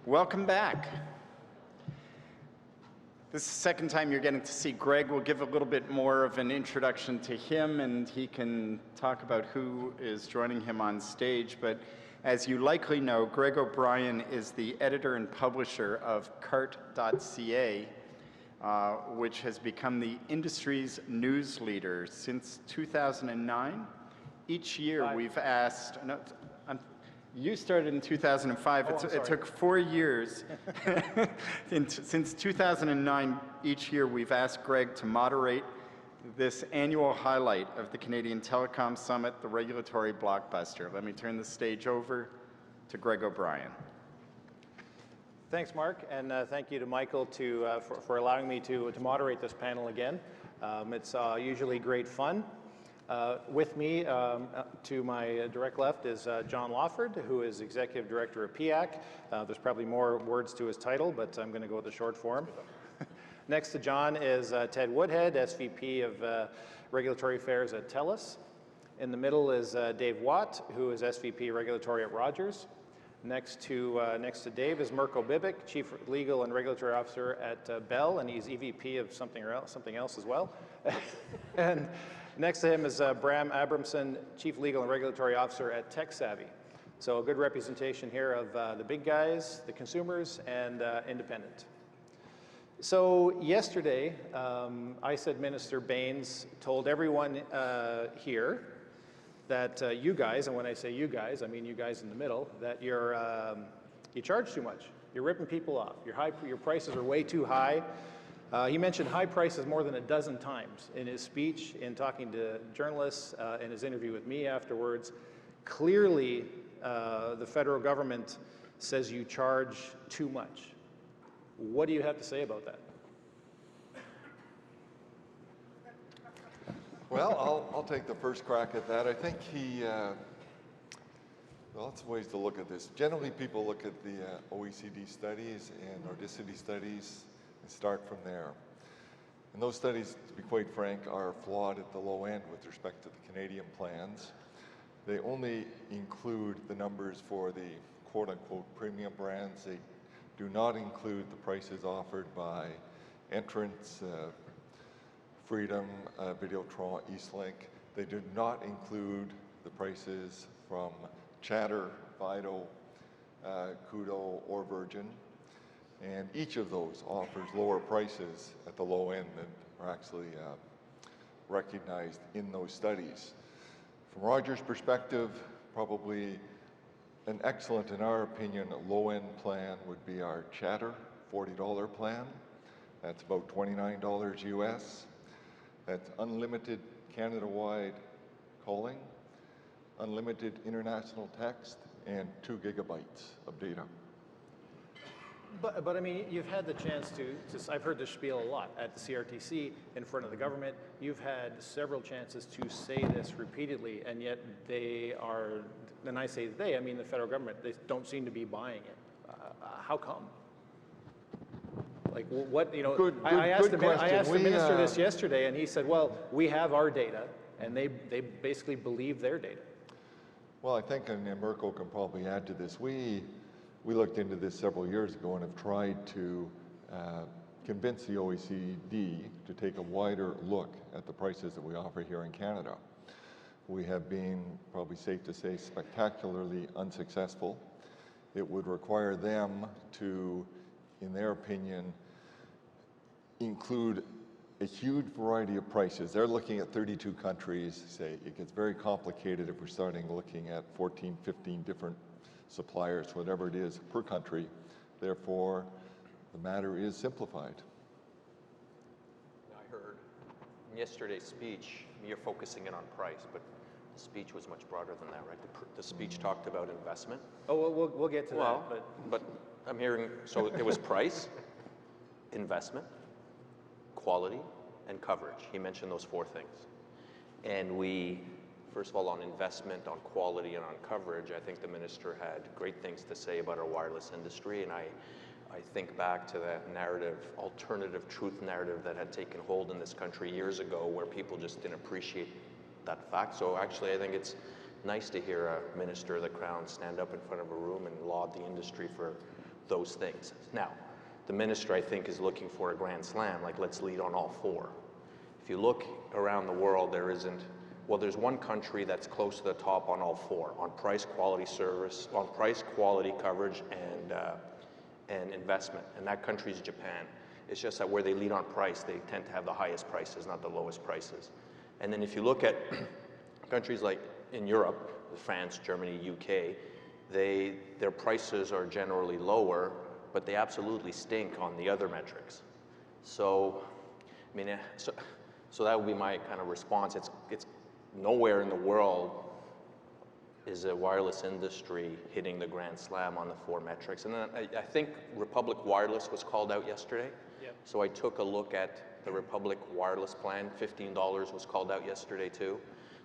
Welcome back. This is the second time you're getting to see Greg. We'll give a little bit more of an introduction to him, and he can talk about who is joining him on stage. But as you likely know, Greg O'Brien is the editor and publisher of Carrt.ca, which has become the industry's news leader since 2009. Each year we've asked, no, you started in 2005. It took 4 years. Since 2009, each year we've asked Greg to moderate this annual highlight of the Canadian Telecom Summit, the Regulatory Blockbuster. Let me turn the stage over to Greg O'Brien. Thanks, Mark, and thank you to Michael for allowing me to moderate this panel again. It's usually great fun. With me, to my direct left, is John Lawford, who is Executive Director of PIAC. There's probably more words to his title, but I'm going to go with the short form. Next to John is Ted Woodhead, SVP of Regulatory Affairs at TELUS. In the middle is Dave Watt, who is SVP Regulatory at Rogers. Next to Dave is Mirko Bibic, Chief Legal and Regulatory Officer at Bell, and he's EVP of something else as well. And next to him is Bram Abramson, Chief Legal and Regulatory Officer at TechSavvy. So a good representation here of the big guys, the consumers, and independent. So yesterday, ICED Minister Baines told everyone here that you guys, and when I say you guys, I mean you guys in the middle, that you charge too much. You're ripping people off. Your prices are way too high. He mentioned high prices more than a dozen times in his speech, in talking to journalists, in his interview with me afterwards. Clearly, the federal government says you charge too much. What do you have to say about that? Well, I'll take the first crack at that. I think well, lots of ways to look at this. Generally, people look at the OECD studies and Nordicity studies and start from there. And those studies, to be quite frank, are flawed at the low end with respect to the Canadian plans. They only include the numbers for the quote-unquote premium brands. They do not include the prices offered by entrants, Freedom, Videotron, Eastlink. They do not include the prices from Chatter, Fido, Koodo, or Virgin. And each of those offers lower prices at the low end than are actually recognized in those studies. From Rogers' perspective, probably an excellent, in our opinion, low-end plan would be our Chatter $40 plan. That's about $29 US. That's unlimited Canada-wide calling, unlimited international text, and 2 gigabytes of data. But I mean, you've had the chance to I've heard this spiel a lot at the CRTC in front of the government. You've had several chances to say this repeatedly, and yet they are, and I say they, I mean the federal government, they don't seem to be buying it. How come? Like what, you know, I asked the minister this yesterday, and he said, well, we have our data, and they basically believe their data. Well, I think, and Mirko can probably add to this, we looked into this several years ago and have tried to convince the OECD to take a wider look at the prices that we offer here in Canada. We have been, probably safe to say, spectacularly unsuccessful. It would require them to, in their opinion, include a huge variety of prices. They're looking at 32 countries. Say it gets very complicated if we're starting looking at 14, 15 different suppliers, whatever it is, per country. Therefore, the matter is simplified. I heard in yesterday's speech, you're focusing in on price, but the speech was much broader than that, right? The speech talked about investment. Oh, well, we'll get to that. But I'm hearing, so it was price, investment, quality, and coverage. He mentioned those 4 things. And we, first of all, on investment, on quality, and on coverage, I think the minister had great things to say about our wireless industry, and I think back to that narrative, alternative truth narrative that had taken hold in this country years ago, where people just didn't appreciate that fact. So actually, I think it's nice to hear a minister of the Crown stand up in front of a room and laud the industry those things. Now, the minister, I think, is looking for a grand slam, like let's lead on all four. If you look around the world, there's one country that's close to the top on all four, on price, quality, service, on price, quality, coverage, and investment, and that country is Japan. It's just that where they lead on price, they tend to have the highest prices, not the lowest prices. And then if you look at countries like in Europe, France, Germany, UK, their prices are generally lower, but they absolutely stink on the other metrics. So, I mean, so that would be my kind of response. It's nowhere in the world is a wireless industry hitting the grand slam on the four metrics. And then I think Republic Wireless was called out yesterday. Yep. So I took a look at the Republic Wireless plan. $15 was called out yesterday too.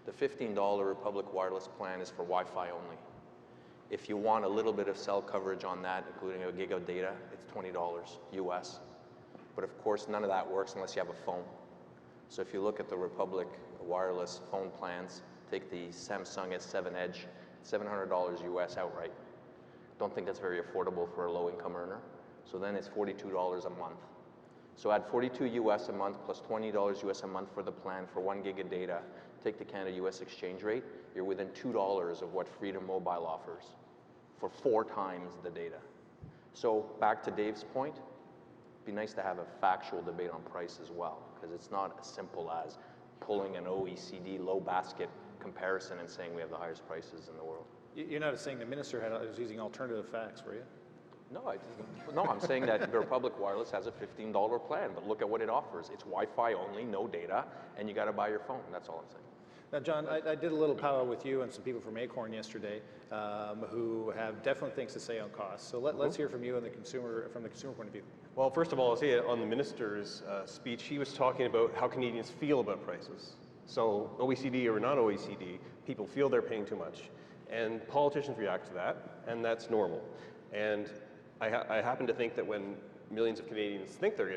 The $15 Republic Wireless plan is for Wi-Fi only. If you want a little bit of cell coverage on that, including a gig of data, it's $20 US. But of course, none of that works unless you have a phone. So if you look at the Republic Wireless phone plans, take the Samsung S7 Edge, $700 US outright. Don't think that's very affordable for a low-income earner. So then it's $42 a month. So add $42 US a month plus $20 US a month for the plan for 1 gig of data. Take the Canada-US exchange rate. You're within $2 of what Freedom Mobile offers for 4 times the data. So back to Dave's point, it'd be nice to have a factual debate on price as well, because it's not as simple as pulling an OECD low basket comparison and saying we have the highest prices in the world. You're not saying the minister was using alternative facts, were you? No, I'm saying that the Republic Wireless has a $15 plan, but look at what it offers. It's Wi-Fi only, no data, and you got to buy your phone. That's all I'm saying. Now, John, I did a little powwow with you and some people from Acorn yesterday who have definite things to say on costs. So let's hear from you on the from the consumer point of view. Well, first of all, I'll say on the minister's speech, he was talking about how Canadians feel about prices. So OECD or not OECD, people feel they're paying too much. And politicians react to that, and that's normal. And I happen to think that when millions of Canadians think they're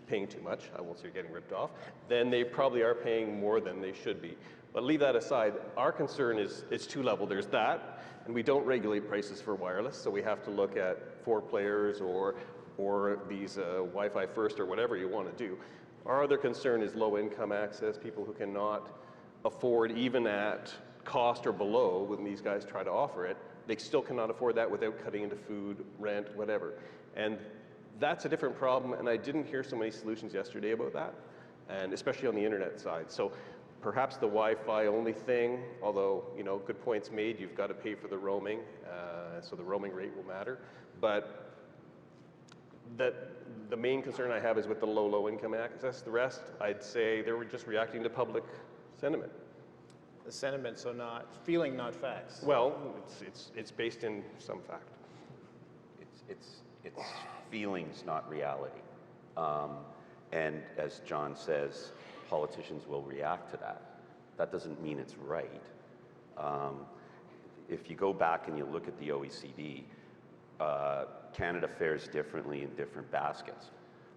paying too much, I won't say you're getting ripped off, then they probably are paying more than they should be. But leave that aside, our concern is two-level. There's that, and we don't regulate prices for wireless, so we have to look at 4 players or these Wi-Fi first or whatever you want to do. Our other concern is low-income access, people who cannot afford even at cost or below when these guys try to offer it. They still cannot afford that without cutting into food, rent, whatever. And that's a different problem, and I didn't hear so many solutions yesterday about that, and especially on the internet side. So perhaps the Wi-Fi only thing, although, you know, good points made, you've got to pay for the roaming, so the roaming rate will matter. But the main concern I have is with the low income access. The rest, I'd say they were just reacting to public sentiment. The sentiment, so not feeling, not facts. Well, it's based in some fact. It's feelings, not reality. And as John says, politicians will react to that. That doesn't mean it's right. If you go back and you look at the OECD, Canada fares differently in different baskets.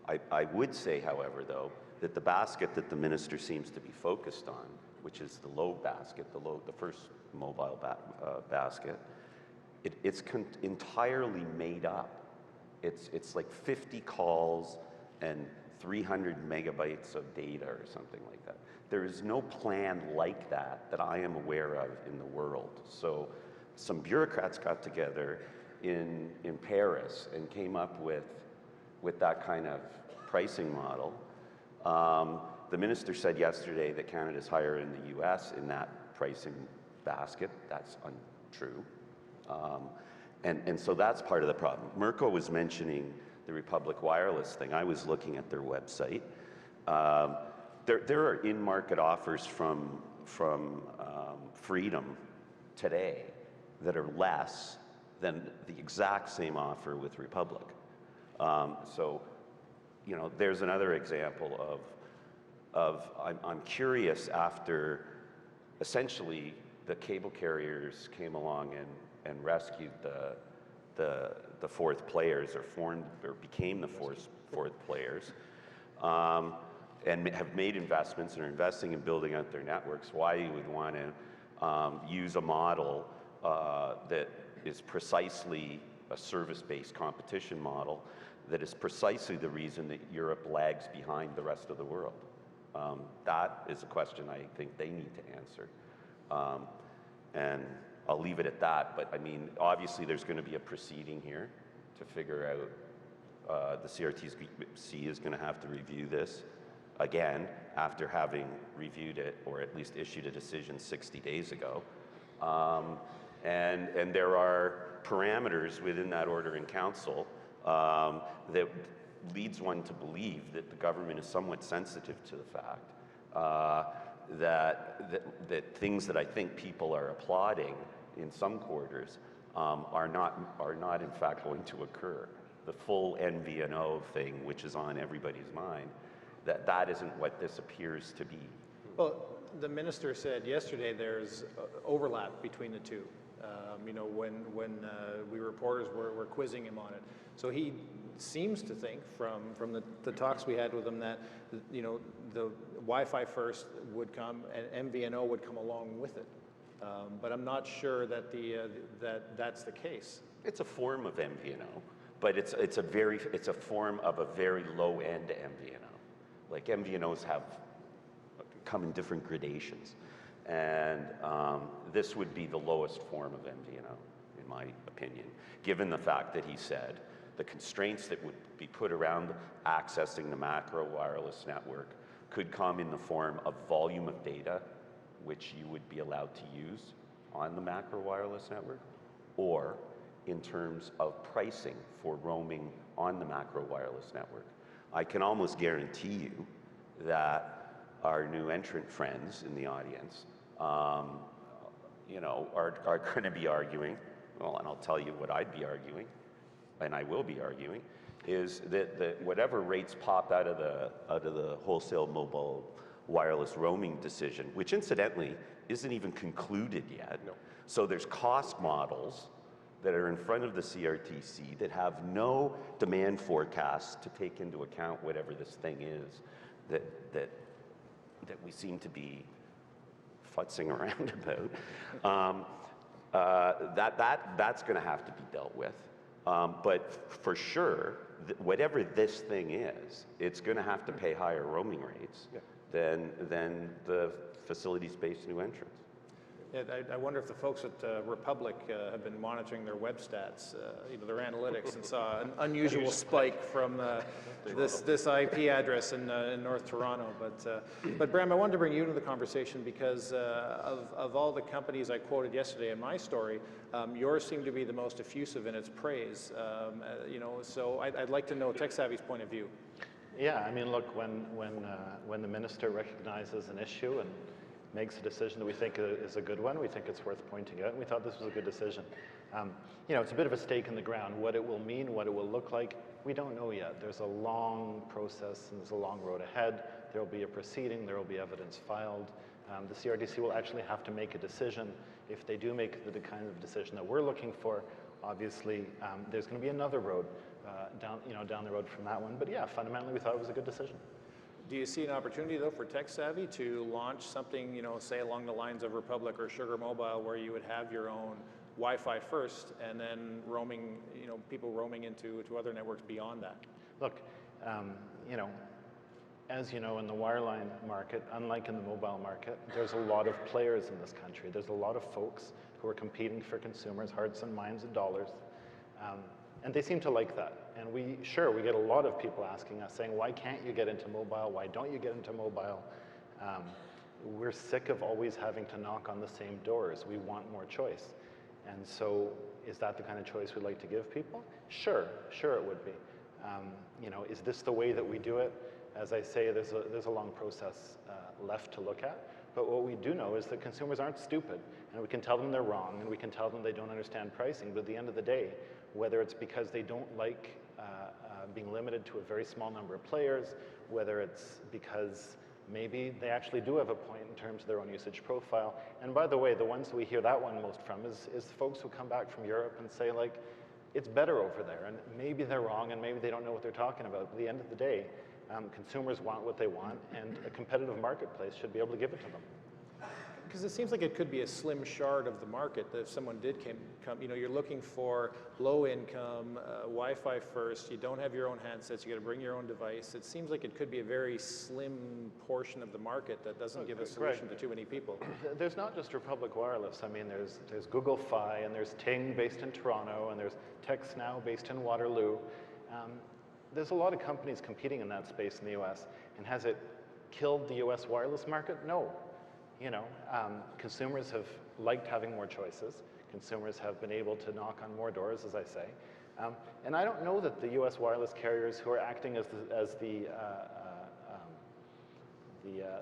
I would say, however, though, that the basket that the minister seems to be focused on, which is the low basket, the first mobile basket, it's entirely made up. It's like 50 calls and 300 megabytes of data or something like that. There is no plan like that I am aware of in the world. So some bureaucrats got together in Paris and came up with that kind of pricing model. The minister said yesterday that Canada's higher in the US in that pricing basket. That's untrue. And so that's part of the problem. Mirko was mentioning the Republic Wireless thing. I was looking at their website. There are in-market offers from Freedom today that are less than the exact same offer with Republic. So, you know, there's another example of I'm curious, after essentially the cable carriers came along and rescued the fourth players, or became the fourth players, and have made investments and are investing in building out their networks, why you would want to use a model that is precisely a service-based competition model that is precisely the reason that Europe lags behind the rest of the world. That is a question I think they need to answer. And I'll leave it at that, but I mean, obviously there's going to be a proceeding here to figure out, the CRTC is going to have to review this again after having reviewed it, or at least issued a decision 60 days ago. And there are parameters within that order in council that leads one to believe that the government is somewhat sensitive to the fact that things that I think people are applauding in some quarters are not in fact going to occur. The full MVNO thing, which is on everybody's mind, that isn't what this appears to be. Well, the minister said yesterday there's overlap between the two. You know, when we reporters were quizzing him on it. So he seems to think from the talks we had with him that, you know, the Wi-Fi first would come and MVNO would come along with it. But I'm not sure that that's the case. It's a form of MVNO, but it's a form of a very low-end MVNO. Like MVNOs come in different gradations, and this would be the lowest form of MVNO, in my opinion, given the fact that he said the constraints that would be put around accessing the macro wireless network could come in the form of volume of data, which you would be allowed to use on the macro wireless network, or in terms of pricing for roaming on the macro wireless network. I can almost guarantee you that our new entrant friends in the audience, you know, are going to be arguing, well, and I'll tell you what I'd be arguing, and I will be arguing, is that whatever rates pop out of the wholesale mobile wireless roaming decision, which incidentally isn't even concluded yet. No. So there's cost models that are in front of the CRTC that have no demand forecasts to take into account whatever this thing is that we seem to be futzing around about. That's going to have to be dealt with. But for sure, whatever this thing is, it's going to have to pay higher roaming rates than the facilities-based new entrants. Yeah, I wonder if the folks at Republic have been monitoring their web stats, you know, their analytics, and saw an unusual spike from this IP address in North Toronto. But Bram, I wanted to bring you into the conversation because of all the companies I quoted yesterday in my story, yours seemed to be the most effusive in its praise. You know, so I'd like to know TechSavvy's point of view. Yeah, I mean, look, when the minister recognizes an issue and makes a decision that we think is a good one, we think it's worth pointing out, and we thought this was a good decision. You know, it's a bit of a stake in the ground. What it will mean, what it will look like, we don't know yet. There's a long process and there's a long road ahead. There will be a proceeding, there will be evidence filed. The CRTC will actually have to make a decision. If they do make the kind of decision that we're looking for, obviously there's going to be another road down the road from that one. But yeah, fundamentally we thought it was a good decision. Do you see an opportunity, though, for TechSavvy to launch something, you know, say along the lines of Republic or Sugar Mobile, where you would have your own Wi-Fi first, and then roaming, you know, people roaming into other networks beyond that? Look, you know, as you know, in the wireline market, unlike in the mobile market, there's a lot of players in this country. There's a lot of folks who are competing for consumers' hearts and minds and dollars. And they seem to like that. And we get a lot of people asking us, saying, why can't you get into mobile? Why don't you get into mobile? We're sick of always having to knock on the same doors. We want more choice. And so is that the kind of choice we'd like to give people? Sure it would be. You know, is this the way that we do it? As I say, there's a long process left to look at. But what we do know is that consumers aren't stupid, and we can tell them they're wrong, and we can tell them they don't understand pricing, but at the end of the day, whether it's because they don't like being limited to a very small number of players, whether it's because maybe they actually do have a point in terms of their own usage profile. And by the way, the ones that we hear that one most from is folks who come back from Europe and say, like, it's better over there, and maybe they're wrong, and maybe they don't know what they're talking about. But at the end of the day, consumers want what they want, and a competitive marketplace should be able to give it to them. Because it seems like it could be a slim shard of the market that if someone did come, you know, you're looking for low income, Wi-Fi first, you don't have your own handsets, you got to bring your own device. It seems like it could be a very slim portion of the market that doesn't give a solution to too many people. There's not just Republic Wireless. I mean, there's Google Fi, and there's Ting based in Toronto, and there's TextNow based in Waterloo. There's a lot of companies competing in that space in the US, and has it killed the US wireless market? No. You know, consumers have liked having more choices. Consumers have been able to knock on more doors, as I say. And I don't know that the US wireless carriers who are acting as the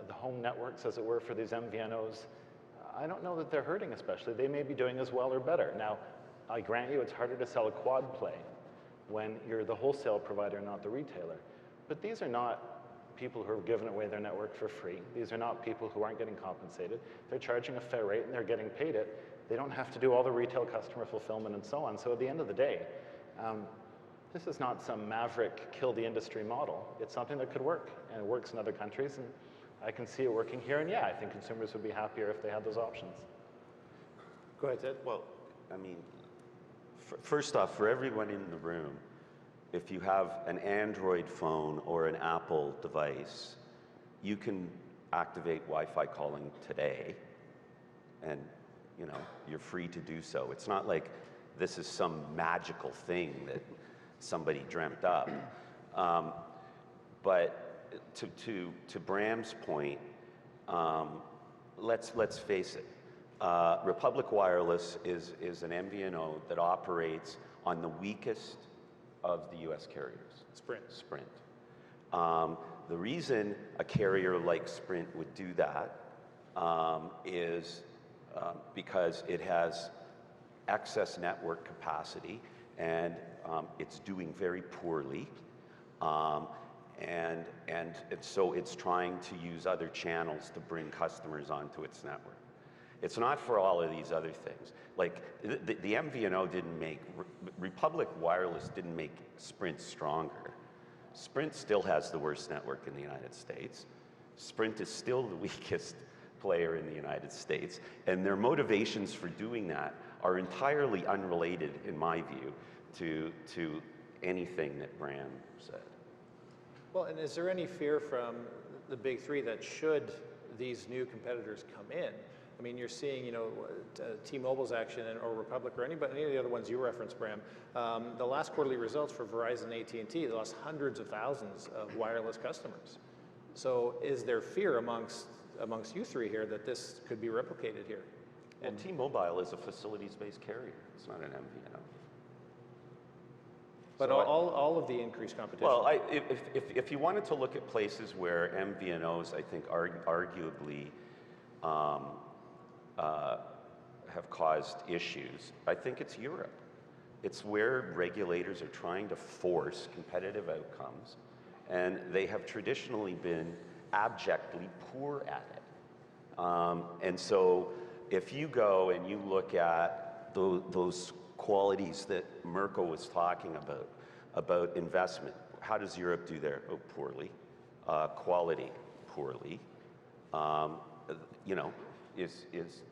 home networks, as it were, for these MVNOs, I don't know that they're hurting especially. They may be doing as well or better. Now, I grant you it's harder to sell a quad play when you're the wholesale provider, not the retailer. But these are not people who are giving away their network for free. These are not people who aren't getting compensated. They're charging a fair rate and they're getting paid it. They don't have to do all the retail customer fulfillment and so on. So at the end of the day, this is not some maverick kill the industry model. It's something that could work, and it works in other countries, and I can see it working here. And yeah, I think consumers would be happier if they had those options. Go ahead, Ted. Well, I mean, first off, for everyone in the room, if you have an Android phone or an Apple device, you can activate Wi-Fi calling today, and you know, you're free to do so. It's not like this is some magical thing that somebody dreamt up. But to Bram's point, let's face it. Republic Wireless is an MVNO that operates on the weakest of the U.S. carriers. Sprint. The reason a carrier like Sprint would do that is because it has excess network capacity, and it's doing very poorly, and so it's trying to use other channels to bring customers onto its network. It's not for all of these other things. Like the MVNO didn't make, Republic Wireless didn't make Sprint stronger. Sprint still has the worst network in the United States. Sprint is still the weakest player in the United States, and their motivations for doing that are entirely unrelated, in my view, to anything that Bram said. Well, and is there any fear from the big three that should these new competitors come in? I mean, you're seeing, you know, T-Mobile's action, or Republic, or any of the other ones you referenced, Bram. The last quarterly results for Verizon and AT&T, they lost hundreds of thousands of wireless customers. So is there fear amongst you three here that this could be replicated here? And T-Mobile is a facilities-based carrier. It's not an MVNO. But so all of the increased competition. Well, if you wanted to look at places where MVNOs, I think, arguably have caused issues, I think it's Europe. It's where regulators are trying to force competitive outcomes, and they have traditionally been abjectly poor at it. And so if you go and you look at those qualities that Mirko was talking about investment, how does Europe do there? Oh, poorly. Quality, poorly. You know,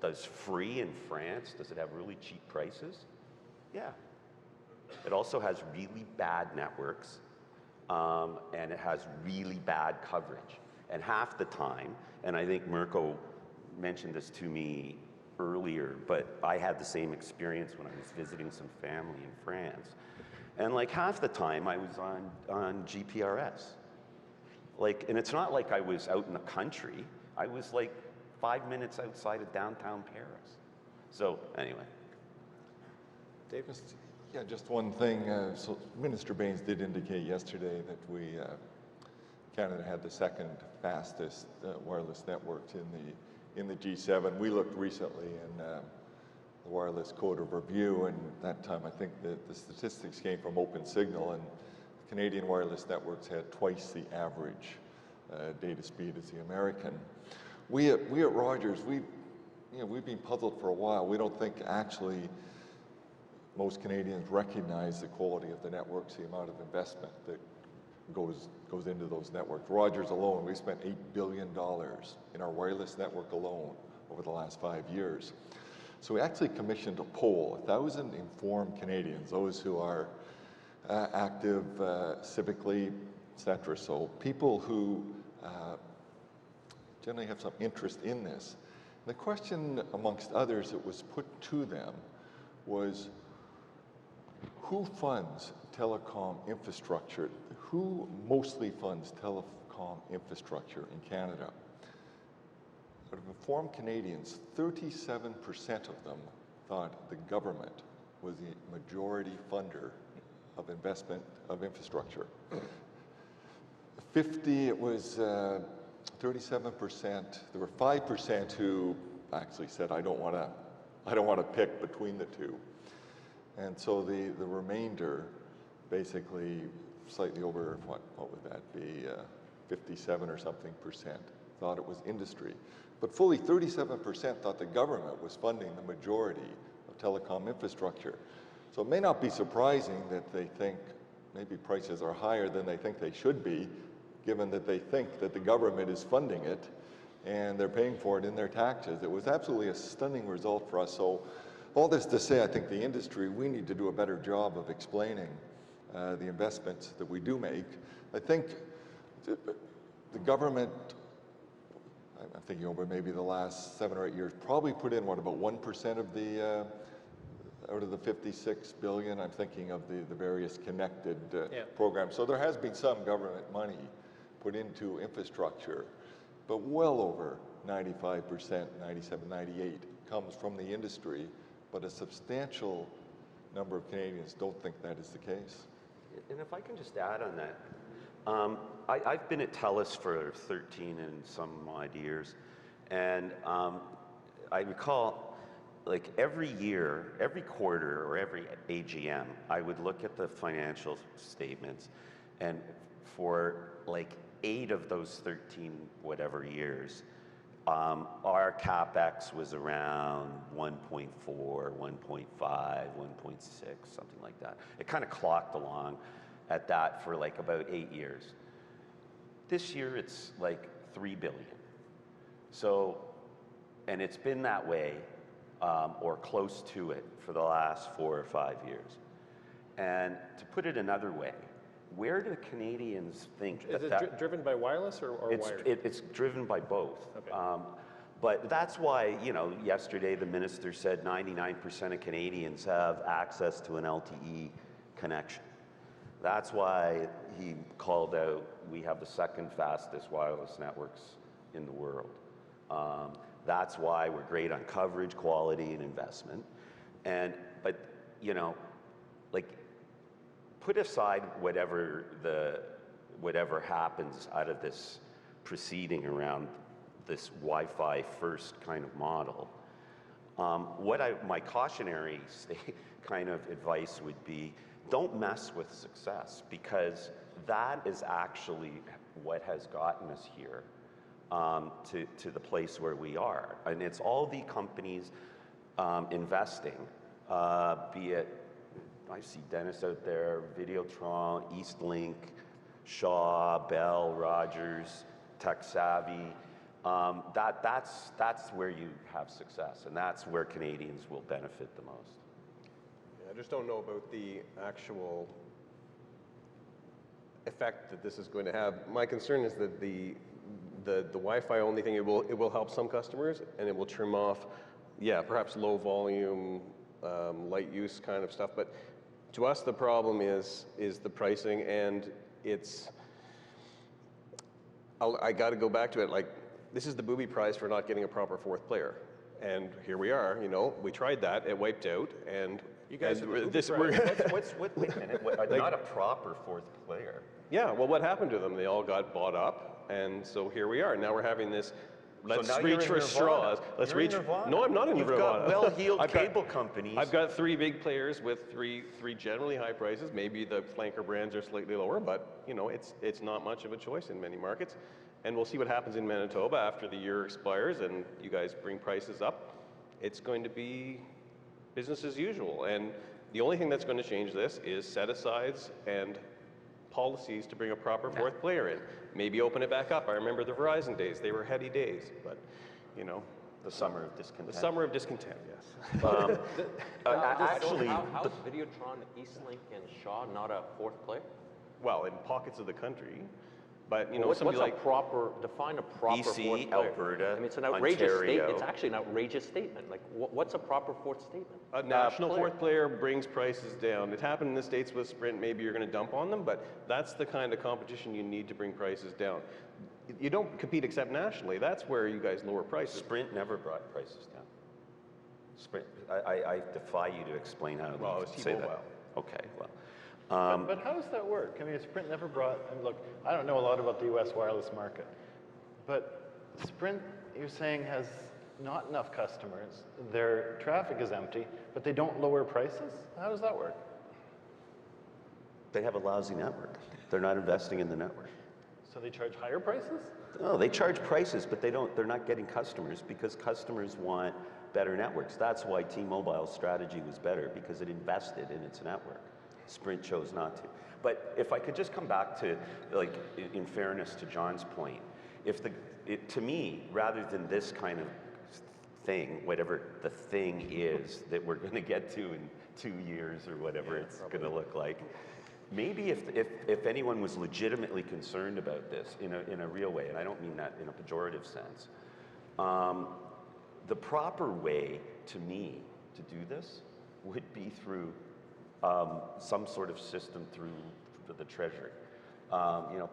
does free in France, does it have really cheap prices? Yeah. It also has really bad networks, and it has really bad coverage. And half the time, and I think Mirko mentioned this to me earlier, but I had the same experience when I was visiting some family in France. And like half the time I was on GPRS. Like, and it's not like I was out in the country. I was like 5 minutes outside of downtown Paris. So anyway. Dave? Yeah, just one thing. So Minister Baines did indicate yesterday that Canada had the second fastest wireless networks in the G7. We looked recently in the Wireless Code of Review, and that time I think the statistics came from Open Signal, and Canadian wireless networks had twice the average data speed as the American. We at Rogers, we've been puzzled for a while. We don't think actually most Canadians recognize the quality of the networks, the amount of investment that goes into those networks. Rogers alone, we spent $8 billion in our wireless network alone over the last 5 years. So we actually commissioned a poll, 1,000 informed Canadians, those who are active civically, etc. So people who generally have some interest in this. The question, amongst others, that was put to them was, who funds telecom infrastructure? Who mostly funds telecom infrastructure in Canada? Out of informed Canadians, 37% of them thought the government was the majority funder of investment of infrastructure. 37%. There were 5% who actually said, I don't want to pick between the two. And so the remainder, basically slightly over, what would that be, 57 or something percent, thought it was industry. But fully 37% thought the government was funding the majority of telecom infrastructure. So it may not be surprising that they think maybe prices are higher than they think they should be, given that they think that the government is funding it and they're paying for it in their taxes. It was absolutely a stunning result for us. So all this to say, I think the industry, we need to do a better job of explaining the investments that we do make. I think the government, I'm thinking over maybe the last 7 or 8 years, probably put in, what, about 1% of the, out of the 56 billion, I'm thinking of the various connected programs. So there has been some government money put into infrastructure, but well over 95%, 97, 98 comes from the industry, but a substantial number of Canadians don't think that is the case. And if I can just add on that, I've been at TELUS for 13 and some odd years, and I recall, like every year, every quarter, or every AGM, I would look at the financial statements, and for like 8 of those 13 whatever years, our CapEx was around 1.4, 1.5, 1.6, something like that. It kind of clocked along at that for like about 8 years. This year it's like 3 billion. So, and it's been that way or close to it for the last 4 or 5 years. And to put it another way, where do Canadians think is it driven by wireless or wired? It's driven by both. Okay. But that's why, you know, yesterday the minister said 99% of Canadians have access to an LTE connection. That's why he called out, we have the second fastest wireless networks in the world. That's why we're great on coverage, quality, and investment. But, you know, like, put aside whatever happens out of this proceeding around this Wi-Fi first kind of model. My cautionary kind of advice would be, don't mess with success, because that is actually what has gotten us here to the place where we are. And it's all the companies investing, be it, I see Dennis out there, Videotron, Eastlink, Shaw, Bell, Rogers, Tech Savvy. That's where you have success, and that's where Canadians will benefit the most. Yeah, I just don't know about the actual effect that this is going to have. My concern is that the Wi-Fi only thing, it will help some customers, and it will trim off, yeah, perhaps low volume, light use kind of stuff. But to us, the problem is the pricing, and I got to go back to it. Like, this is the booby prize for not getting a proper fourth player, and here we are. You know, we tried that, it wiped out, and you guys and are this. Wait a minute, not a proper fourth player. Yeah, well, what happened to them? They all got bought up, and so here we are. Now we're having this. Let's reach for straws. Let's reach. No, I'm not in Nirvana. You've got well-heeled cable companies. I've got 3 big players with three generally high prices. Maybe the flanker brands are slightly lower, but you know, it's not much of a choice in many markets. And we'll see what happens in Manitoba after the year expires and you guys bring prices up. It's going to be business as usual. And the only thing that's going to change this is set-asides and policies to bring a proper fourth player in. Maybe open it back up. I remember the Verizon days. They were heady days, but you know. The summer of discontent. The summer of discontent, yes. Actually, how is Videotron, Eastlink, and Shaw not a fourth player? Well, in pockets of the country, but you know, What's somebody a like proper, define a proper BC, fourth player? Alberta, I mean, it's an outrageous Ontario. statement. It's actually an outrageous statement. Like, what's a proper fourth statement? a national fourth player brings prices down. It happened in the States with Sprint. Maybe you're going to dump on them, but that's the kind of competition you need to bring prices down. You don't compete except nationally. That's where you guys lower prices. Sprint never brought prices down. Sprint, I defy you to explain how Well, it you was say T-Mobile. that. Okay, well. But how does that work? I mean, Sprint never brought, and look, I don't know a lot about the US wireless market, but Sprint, you're saying, has not enough customers. Their traffic is empty, but they don't lower prices? How does that work? They have a lousy network. They're not investing in the network. So they charge higher prices? No, they charge prices, but they're not getting customers because customers want better networks. That's why T-Mobile's strategy was better, because it invested in its network. Sprint chose not to. But if I could just come back to, like, in fairness to John's point, to me, rather than this kind of thing, whatever the thing is that we're going to get to in 2 years or whatever it's going to look like, maybe if anyone was legitimately concerned about this in a real way, and I don't mean that in a pejorative sense, the proper way to me to do this would be through some sort of system through the Treasury.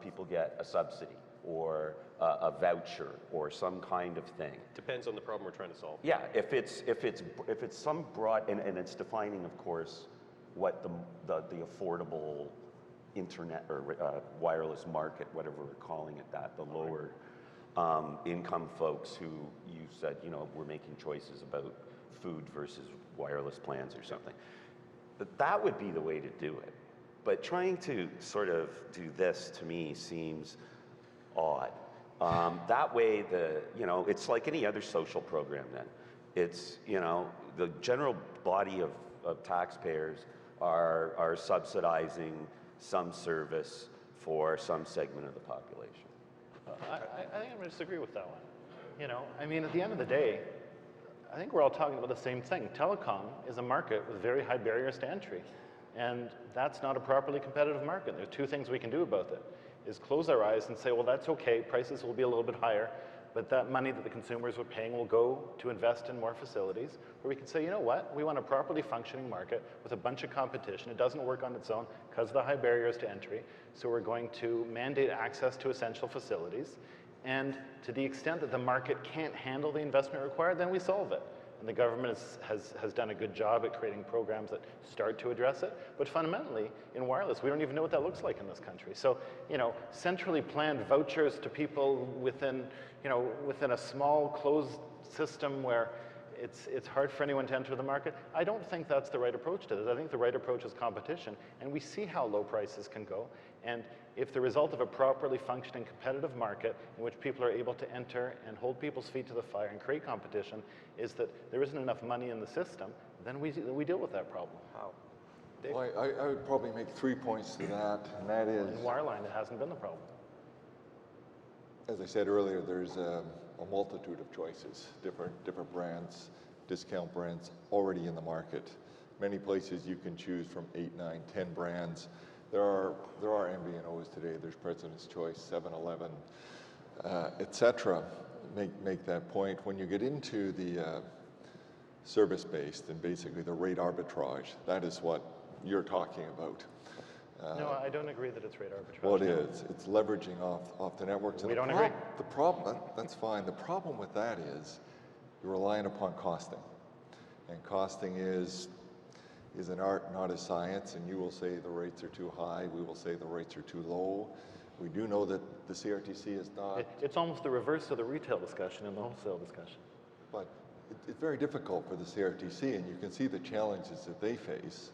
People get a subsidy or a voucher or some kind of thing. Depends on the problem we're trying to solve. Yeah, if it's some broad, and it's defining, of course, what the affordable internet or wireless market, whatever we're calling it, that the lower income folks who you said, we're making choices about food versus wireless plans or something. But that would be the way to do it. But trying to sort of do this, to me, seems odd. That way, it's like any other social program then. It's, the general body of taxpayers are subsidizing some service for some segment of the population. I think I'm going to disagree with that one. I mean, at the end of the day, I think we're all talking about the same thing. Telecom is a market with very high barriers to entry, and that's not a properly competitive market. There's two things we can do about it, is close our eyes and say, well, that's okay, prices will be a little bit higher, but that money that the consumers are paying will go to invest in more facilities. Or we can say, you know what, we want a properly functioning market with a bunch of competition. It doesn't work on its own because of the high barriers to entry, so we're going to mandate access to essential facilities. And to the extent that the market can't handle the investment required, then we solve it. And the government has done a good job at creating programs that start to address it. But fundamentally, in wireless, we don't even know what that looks like in this country. So, centrally planned vouchers to people within a small closed system where it's hard for anyone to enter the market, I don't think that's the right approach to this. I think the right approach is competition. And we see how low prices can go. And if the result of a properly functioning competitive market in which people are able to enter and hold people's feet to the fire and create competition is that there isn't enough money in the system, then we deal with that problem. How? Well, I would probably make 3 points to that, and that is, In wireline, it hasn't been the problem. as I said earlier, there's a multitude of choices, different brands, discount brands already in the market. Many places you can choose from 8, 9, 10 brands. There are MVNOs today. There's President's Choice, 7-Eleven, etc. Make that point. When you get into the service-based and basically the rate arbitrage, that is what you're talking about. No, I don't agree that it's rate arbitrage. Well, it is. It's leveraging off the networks. We don't agree. The problem, that's fine. The problem with that is you're relying upon costing. And costing is an art, not a science, and you will say the rates are too high. We will say the rates are too low. We do know that the CRTC is not. It's almost the reverse of the retail discussion and the wholesale discussion. But it's very difficult for the CRTC, and you can see the challenges that they face.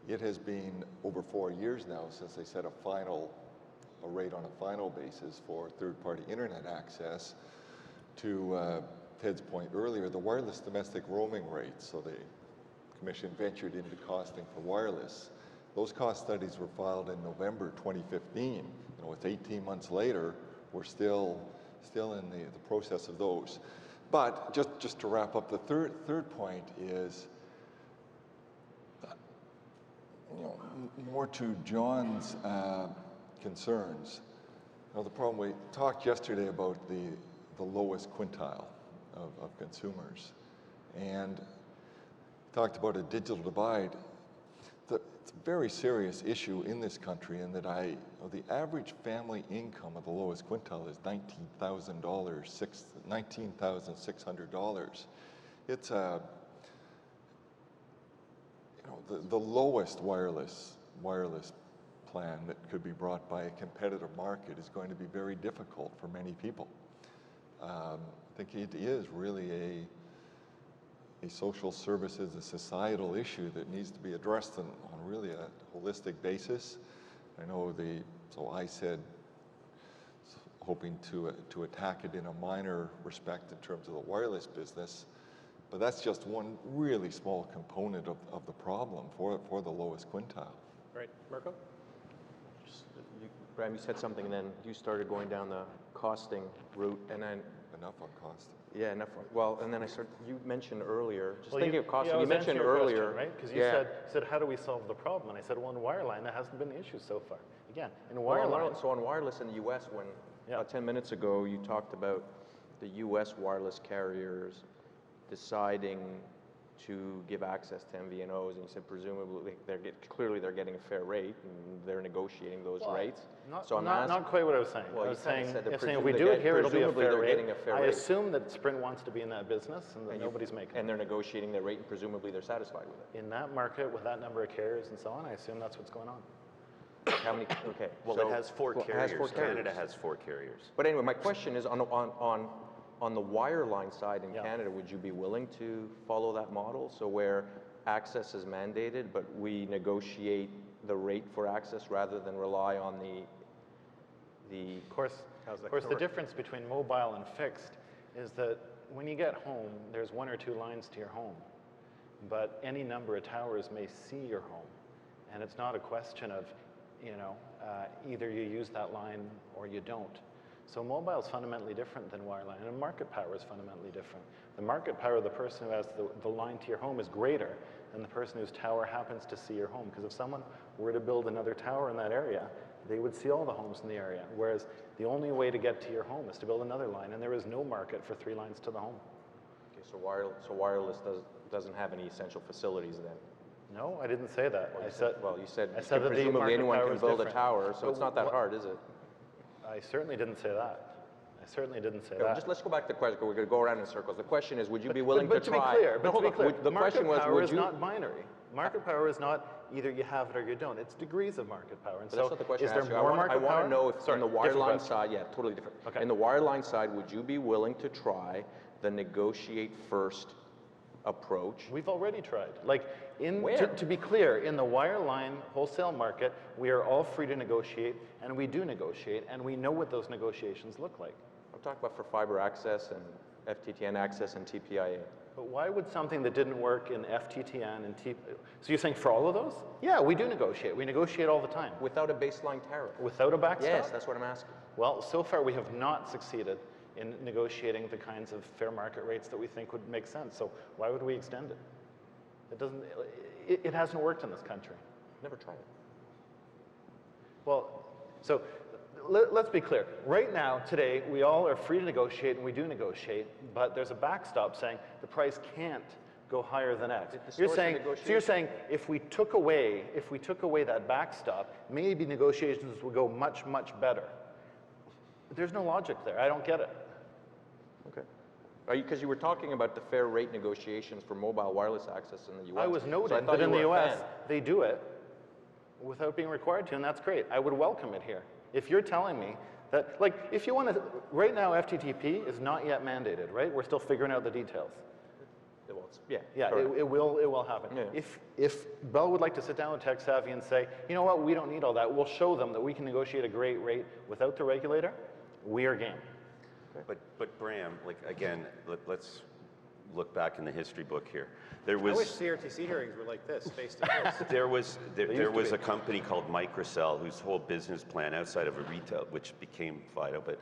It has been over 4 years now since they set a rate on a final basis for third-party internet access. To Ted's point earlier, the wireless domestic roaming rates, so the Commission ventured into costing for wireless. Those cost studies were filed in November 2015. It's 18 months later, we're still in the process of those. But just to wrap up, the third point is, more to John's concerns. The problem, we talked yesterday about the lowest quintile of consumers, and talked about a digital divide. It's a very serious issue in this country, in that the average family income of the lowest quintile is $19,000, $19,600. It's the lowest wireless plan that could be brought by a competitive market is going to be very difficult for many people. I think it is really a social services, a societal issue that needs to be addressed on really a holistic basis. I know so I said, hoping to attack it in a minor respect in terms of the wireless business, but that's just one really small component of the problem for the lowest quintile. Right, Mirko? Graham, you said something, and then you started going down the costing route, and then Enough on cost. yeah, enough. Well, and then you mentioned earlier, just Well, thinking of costing. I You was mentioned answering your earlier, question, right? Because you said, how do we solve the problem? And I said, well, in wireline, that hasn't been the issue so far. Again, in wireline. So on wireless in the U.S., when about 10 minutes ago you talked about the U.S. wireless carriers deciding to give access to MVNOs, and you said presumably clearly they're getting a fair rate, and they're negotiating those rates. Not quite what I was saying. Well, I was saying said if we do it here, it'll be a fair rate. I rate. assume that Sprint wants to be in that business, and that nobody's making it. And they're negotiating their rate, and presumably they're satisfied with it. In that market, with that number of carriers and so on, I assume that's what's going on. How many? Okay. Well, so, it has four carriers. Canada has 4 carriers. But anyway, my question is on the wireline side in Canada, would you be willing to follow that model? So where access is mandated, but we negotiate the rate for access rather than rely on the. Of course, the difference between mobile and fixed is that when you get home, there's 1 or 2 lines to your home, but any number of towers may see your home, and it's not a question of, either you use that line or you don't. So mobile is fundamentally different than wireline, and market power is fundamentally different. The market power of the person who has the line to your home is greater than the person whose tower happens to see your home. Because if someone were to build another tower in that area, they would see all the homes in the area. Whereas the only way to get to your home is to build another line, and there is no market for 3 lines to the home. Okay, so wireless doesn't have any essential facilities then. No, I didn't say that. You said that presumably anyone can build a different. tower, so it's not that hard, is it? I certainly didn't say that. that. Let's go back to the question. We're going to go around in circles. The question is, would you be willing to try? But to be clear, the question was, power would is you? not binary. Market power is not either you have it or you don't. It's degrees of market power. And But that's not the question is I there asked you. more market I want power? to know if Sorry, in the different wireline question. side, yeah, totally different. Okay. In the wireline side, would you be willing to try the negotiate first approach? We've already tried. Where? To be clear, in the wireline wholesale market, we are all free to negotiate, and we do negotiate, and we know what those negotiations look like. I'm talking about for fiber access and FTTN access and TPIA. But why would something that didn't work in FTTN and So you're saying for all of those? Yeah, we do negotiate. We negotiate all the time. Without a baseline tariff? Without a backstop? Yes, that's what I'm asking. Well, so far we have not succeeded in negotiating the kinds of fair market rates that we think would make sense. So why would we extend it? It doesn't. It hasn't worked in this country. Never tried it. Well, so let's be clear. Right now, today, we all are free to negotiate, and we do negotiate, but there's a backstop saying the price can't go higher than X. You're saying if we took away that backstop, maybe negotiations would go much, much better. There's no logic there. I don't get it. Okay. Because you were talking about the fair rate negotiations for mobile wireless access in the U.S. I was noting that in the U.S. they do it without being required to, and that's great. I would welcome it here. If you're telling me that, if you want to, right now FTTP is not yet mandated, right? We're still figuring out the details. Yeah, it will happen. Yeah. If Bell would like to sit down with TechSavvy and say, you know what, we don't need all that. We'll show them that we can negotiate a great rate without the regulator. We are game. Okay. But Bram, again, let's look back in the history book here. There was I wish CRTC hearings were like this, face to face. there was a company called Microcell whose whole business plan outside of a retail, which became Fido, but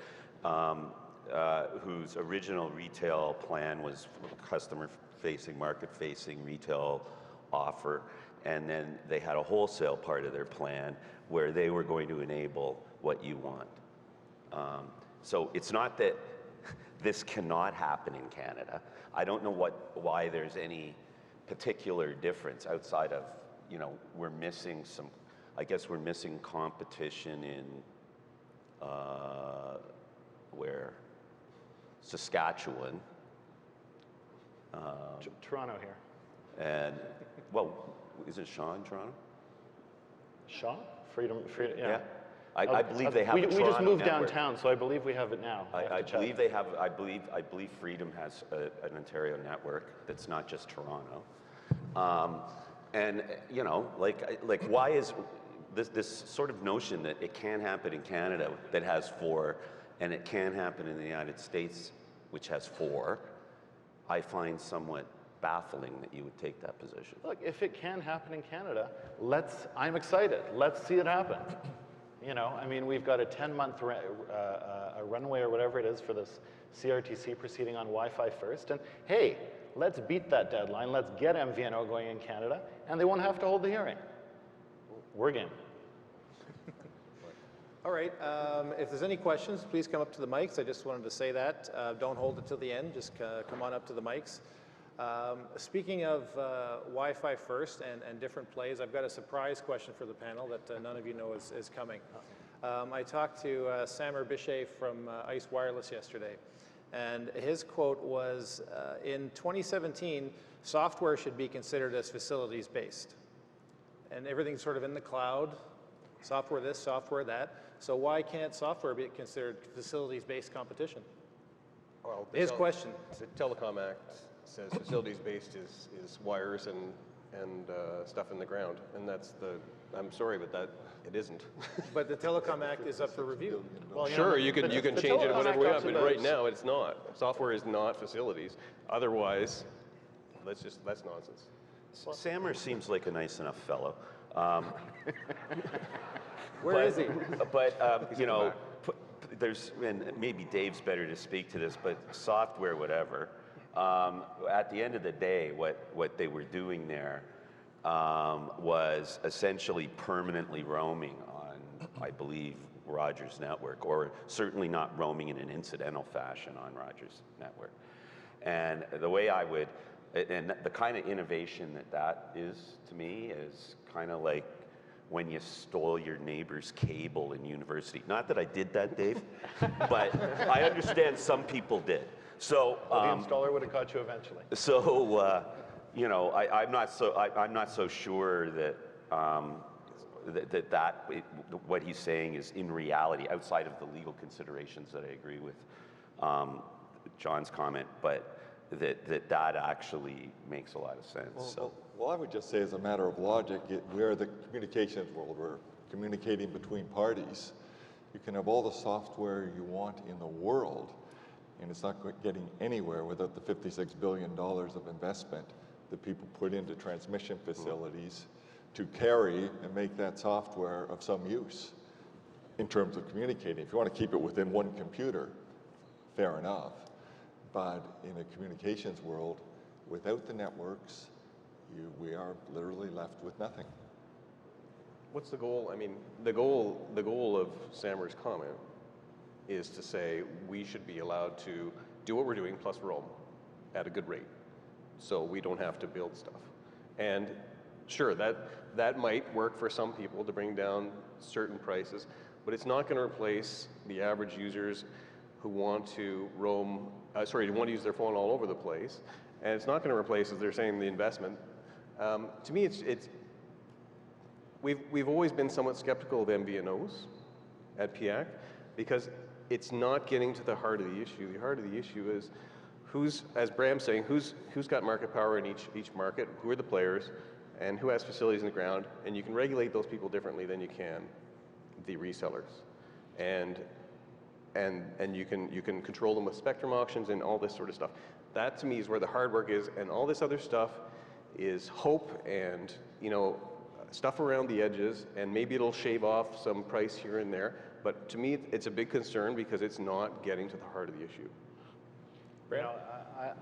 whose original retail plan was customer-facing, market-facing retail offer, and then they had a wholesale part of their plan where they were going to enable what you want. So it's not that this cannot happen in Canada. I don't know why there's any particular difference outside of, we're missing some, I guess we're missing competition in, where? Saskatchewan. Toronto here. And, well, isn't Shaw in Toronto? Shaw? Freedom, Yeah. I believe they have a Toronto we just moved network. downtown, so I believe we have it now. I believe they have. I believe Freedom has an Ontario network that's not just Toronto. And like why is this sort of notion that it can happen in Canada that has 4, and it can happen in the United States, which has 4, I find somewhat baffling that you would take that position. Look, if it can happen in Canada, I'm excited. Let's see it happen. I mean, we've got a 10-month runway or whatever it is for this CRTC proceeding on Wi-Fi first. And hey, let's beat that deadline. Let's get MVNO going in Canada, and they won't have to hold the hearing. We're game. All right, if there's any questions, please come up to the mics. I just wanted to say that. Don't hold it till the end, just come on up to the mics. Speaking of Wi-Fi first and different plays, I've got a surprise question for the panel that none of you know is coming. I talked to Samer Bichet from ICE Wireless yesterday, and his quote was, in 2017, software should be considered as facilities-based. And everything's sort of in the cloud, software this, software that. So why can't software be considered facilities-based competition? Well, His question. The Telecom Act says facilities-based is wires and stuff in the ground, and that's I'm sorry, but it isn't. But the Telecom Act is up for review. Well, Sure, you can change it whatever way up, but right now. now it's not. Software is not facilities. Otherwise, that's nonsense. Samer seems like a nice enough fellow. Where is he? But there's, and maybe Dave's better to speak to this, but software, whatever. At the end of the day, what they were doing there was essentially permanently roaming on, I believe, Rogers' network, or certainly not roaming in an incidental fashion on Rogers' network. And the way I would, and the kind of innovation that is to me is kind of like when you stole your neighbor's cable in university. Not that I did that, Dave, but I understand some people did. So the installer would have caught you eventually. So I'm not so sure that what he's saying is in reality outside of the legal considerations that I agree with John's comment, but that actually makes a lot of sense. Well, I would just say as a matter of logic, we're the communications world. We're communicating between parties. You can have all the software you want in the world, and it's not getting anywhere without the $56 billion of investment that people put into transmission facilities to carry and make that software of some use in terms of communicating. If you want to keep it within one computer, fair enough. But in a communications world, without the networks, we are literally left with nothing. What's the goal? I mean, the goal of Samer's comment is to say we should be allowed to do what we're doing plus roam at a good rate, so we don't have to build stuff. And sure, that might work for some people to bring down certain prices, but it's not going to replace the average users who want to roam, who want to use their phone all over the place, and it's not going to replace, as they're saying, the investment. To me, we've always been somewhat skeptical of MVNOs at PIAC because it's not getting to the heart of the issue. The heart of the issue is who's, as Bram's saying, who's got market power in each market, who are the players, and who has facilities in the ground, and you can regulate those people differently than you can the resellers. And you can control them with spectrum auctions and all this sort of stuff. That to me is where the hard work is, and all this other stuff is hope and stuff around the edges, and maybe it'll shave off some price here and there. But to me, it's a big concern because it's not getting to the heart of the issue. You know,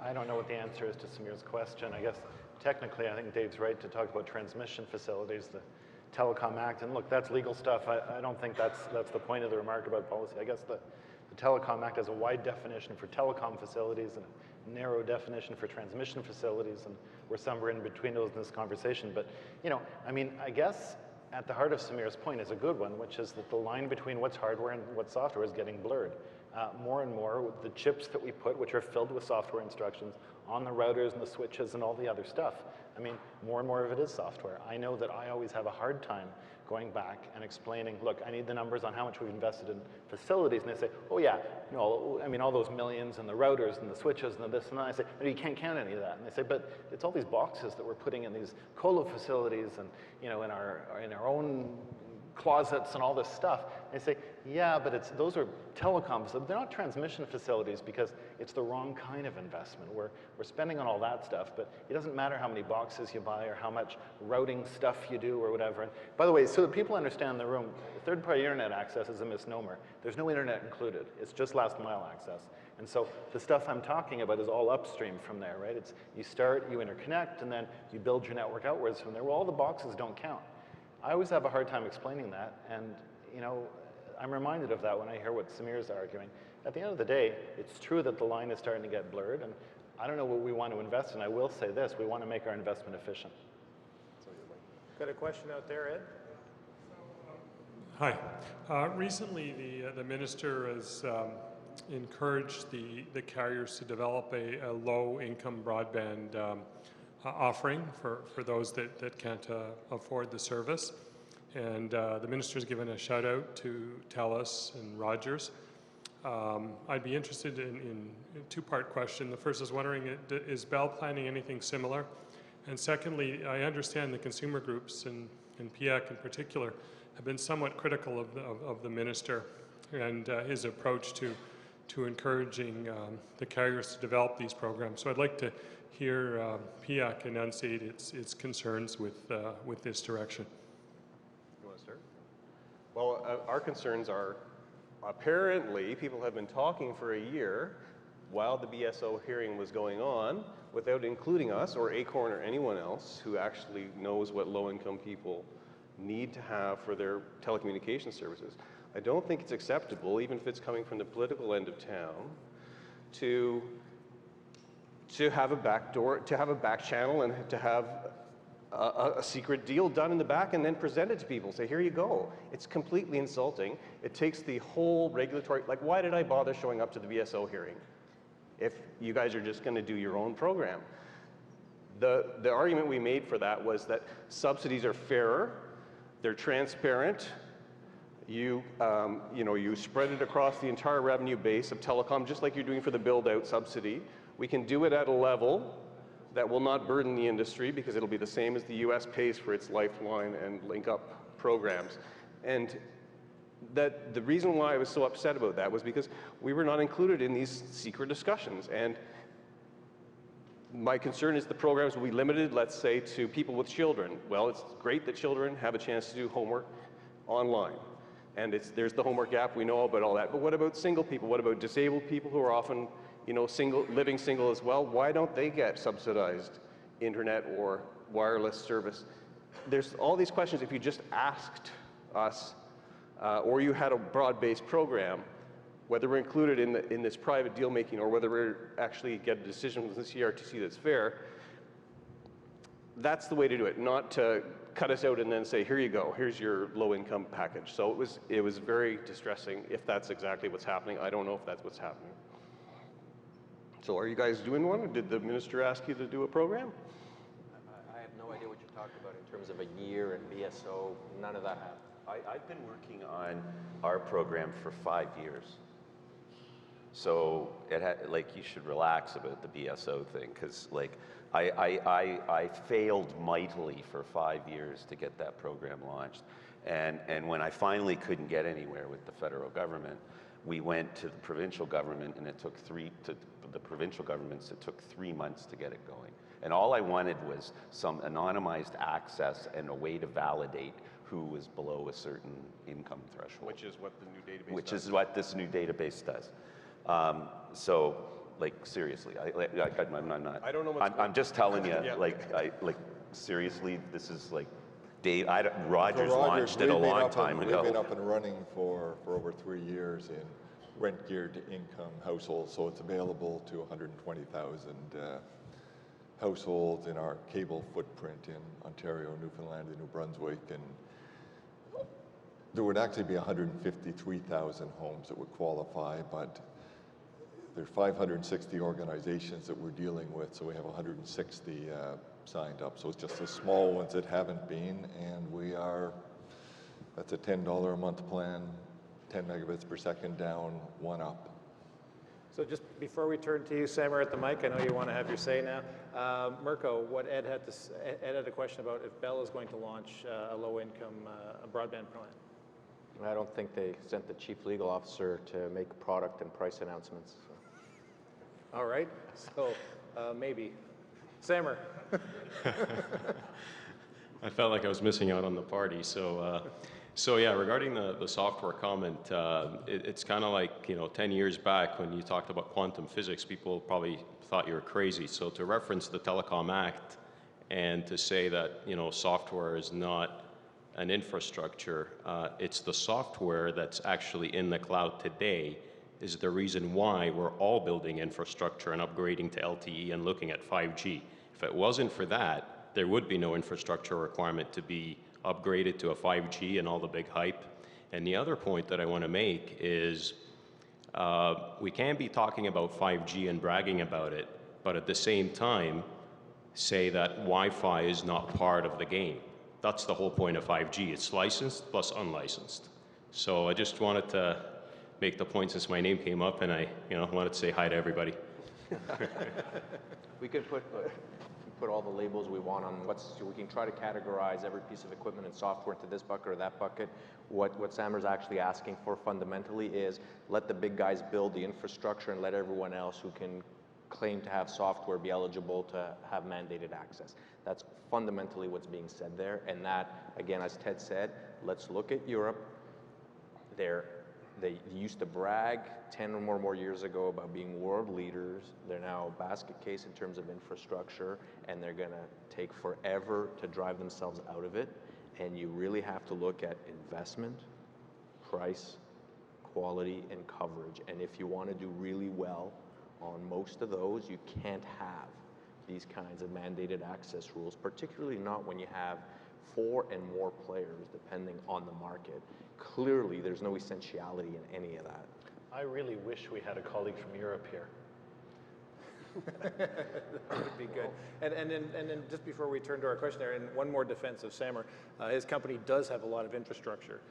I don't know what the answer is to Samir's question. I guess technically, I think Dave's right to talk about transmission facilities, the Telecom Act, and look, that's legal stuff. I don't think that's the point of the remark about policy. I guess the Telecom Act has a wide definition for telecom facilities and a narrow definition for transmission facilities, and we're somewhere in between those in this conversation. But, you know, I mean, I guess at the heart of Samir's point is a good one, which is that the line between what's hardware and what's software is getting blurred. More and more, with the chips that we put, which are filled with software instructions, on the routers and the switches and all the other stuff. I mean, more and more of it is software. I know that I always have a hard time going back and explaining, look, I need the numbers on how much we've invested in facilities, and they say, oh yeah, you know, I mean, all those millions and the routers and the switches and the this and that. I say, no, you can't count any of that. And they say, but it's all these boxes that we're putting in these colo facilities and, you know, in our own closets and all this stuff. And they say, yeah, but those are telecoms. They're not transmission facilities because it's the wrong kind of investment. We're spending on all that stuff, but it doesn't matter how many boxes you buy or how much routing stuff you do or whatever. And by the way, so that people understand in the room, third-party internet access is a misnomer. There's no internet included. It's just last mile access. And so the stuff I'm talking about is all upstream from there, right? It's you start, you interconnect, and then you build your network outwards from there. Well, all the boxes don't count. I always have a hard time explaining that, and you know, I'm reminded of that when I hear what Samir's arguing. At the end of the day, it's true that the line is starting to get blurred, and I don't know what we want to invest in. I will say this, we want to make our investment efficient. Got a question out there, Ed? Hi. Recently, the minister has encouraged the carriers to develop a low-income broadband offering for those that can't afford the service. And the minister's given a shout out to TELUS and Rogers. I'd be interested in a two-part question. The first is wondering, is Bell planning anything similar? And secondly, I understand the consumer groups and PIAC in particular have been somewhat critical of the minister and his approach to encouraging the carriers to develop these programs. So I'd like to hear PIAC enunciate its concerns with this direction. You want to start? Well, our concerns are, apparently, people have been talking for a year while the BSO hearing was going on without including us or Acorn or anyone else who actually knows what low-income people need to have for their telecommunication services. I don't think it's acceptable, even if it's coming from the political end of town, to have a back door, to have a back channel, and to have a secret deal done in the back and then present it to people. Say, here you go. It's completely insulting. It takes the whole regulatory, like, why did I bother showing up to the BSO hearing if you guys are just going to do your own program? The argument we made for that was that subsidies are fairer, they're transparent, you spread it across the entire revenue base of telecom, just like you're doing for the build-out subsidy. We can do it at a level that will not burden the industry because it'll be the same as the US pays for its Lifeline and Link Up programs. And that the reason why I was so upset about that was because we were not included in these secret discussions. And my concern is the programs will be limited, let's say, to people with children. Well, it's great that children have a chance to do homework online. And there's the homework gap, we know about all that. But what about single people? What about disabled people who are often, living single as well? Why don't they get subsidized internet or wireless service? There's all these questions. If you just asked us, or you had a broad-based program, whether we're included in this private deal making or whether we actually get a decision from the CRTC that's fair, that's the way to do it, not to cut us out and then say, here you go, here's your low-income package. So it was very distressing if that's exactly what's happening. I don't know if that's what's happening. So are you guys doing one? Did the minister ask you to do a program? I have no idea what you're talking about in terms of a year and BSO. None of that happened. I've been working on our program for 5 years. So you should relax about the BSO thing, because I failed mightily for 5 years to get that program launched. And when I finally couldn't get anywhere with the federal government, we went to the provincial government, and it took 3 months to get it going. And all I wanted was some anonymized access and a way to validate who was below a certain income threshold. Which is what the new database does. Which is what this new database does. So, like, seriously, I'm not. I don't know what's I'm just telling you, Yeah. like, seriously, this is like, Rogers launched it a long time ago. We've been up and running for over 3 years in rent-geared income households, so it's available to 120,000 households in our cable footprint in Ontario, Newfoundland, and New Brunswick, and there would actually be 153,000 homes that would qualify, but there's 560 organizations that we're dealing with, so we have 160 signed up. So it's just the small ones that haven't been, and that's a $10 a month plan, 10 megabits per second down, one up. So just before we turn to you, Samer, at the mic, I know you want to have your say now. Mirko, what Ed had a question about if Bell is going to launch a low-income broadband plan. I don't think they sent the chief legal officer to make product and price announcements. So. All right, so maybe. Samer. I felt like I was missing out on the party. So yeah, regarding the software comment, it's kind of like, 10 years back when you talked about quantum physics, people probably thought you were crazy. So to reference the Telecom Act and to say that, software is not an infrastructure, it's the software that's actually in the cloud today is the reason why we're all building infrastructure and upgrading to LTE and looking at 5G. If it wasn't for that, there would be no infrastructure requirement to be upgraded to a 5G and all the big hype. And the other point that I want to make is we can't be talking about 5G and bragging about it, but at the same time say that Wi-Fi is not part of the game. That's the whole point of 5G. It's licensed plus unlicensed. So I just wanted to make the point since my name came up, and I wanted to say hi to everybody. We could put all the labels we want on we can try to categorize every piece of equipment and software into this bucket or that bucket. What Samer's actually asking for fundamentally is let the big guys build the infrastructure and let everyone else who can claim to have software be eligible to have mandated access. That's fundamentally what's being said there. And that, again, as Ted said, let's look at Europe. They used to brag 10 or more years ago about being world leaders. They're now a basket case in terms of infrastructure, and they're going to take forever to drive themselves out of it. And you really have to look at investment, price, quality, and coverage. And if you want to do really well on most of those, you can't have these kinds of mandated access rules, particularly not when you have 4 and more players depending on the market. Clearly, there's no essentiality in any of that. I really wish we had a colleague from Europe here. That would be good. And then just before we turn to our question there, and one more defense of Samer, his company does have a lot of infrastructure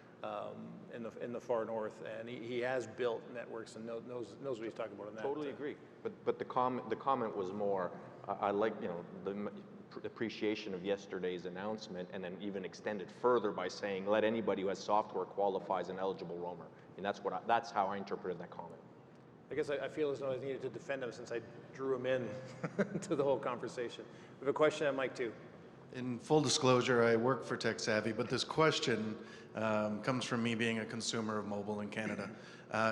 in the far north, and he has built networks and knows what he's talking about on that. Totally agree. But the comment was more, I like the appreciation of yesterday's announcement, and then even extended further by saying let anybody who has software qualify as an eligible roamer. And that's how I interpreted that comment. I guess I feel as though I needed to defend him since I drew him in to the whole conversation. We have a question on mic 2. In full disclosure, I work for Tech Savvy, but this question comes from me being a consumer of mobile in Canada.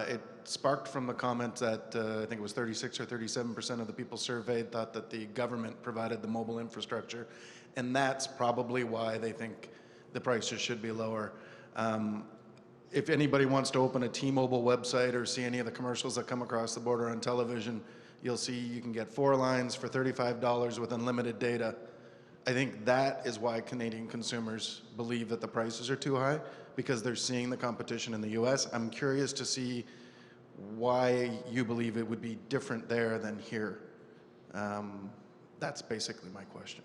It sparked from the comment that I think it was 36 or 37% of the people surveyed thought that the government provided the mobile infrastructure, and that's probably why they think the prices should be lower. If anybody wants to open a T-Mobile website or see any of the commercials that come across the border on television, you'll see you can get 4 lines for $35 with unlimited data. I think that is why Canadian consumers believe that the prices are too high, because they're seeing the competition in the US. I'm curious to see why you believe it would be different there than here. That's basically my question.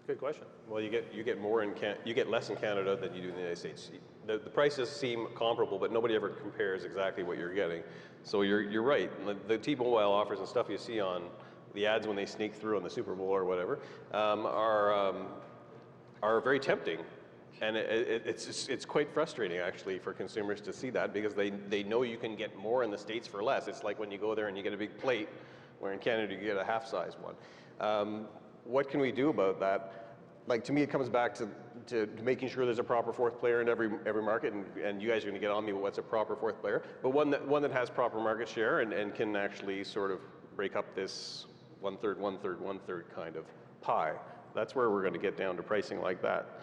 Good question. Well, you get more you get less in Canada than you do in the United States. The prices seem comparable, but nobody ever compares exactly what you're getting. So you're right. The T-Mobile offers and stuff you see on the ads when they sneak through on the Super Bowl or whatever are very tempting, and it's quite frustrating actually for consumers to see that, because they know you can get more in the States for less. It's like when you go there and you get a big plate, where in Canada you get a half-size one. What can we do about that? Like, to me, it comes back to making sure there's a proper fourth player in every market, and you guys are going to get on me with what's a proper fourth player, but one that has proper market share and can actually sort of break up this one-third kind of pie. That's where we're going to get down to pricing like that.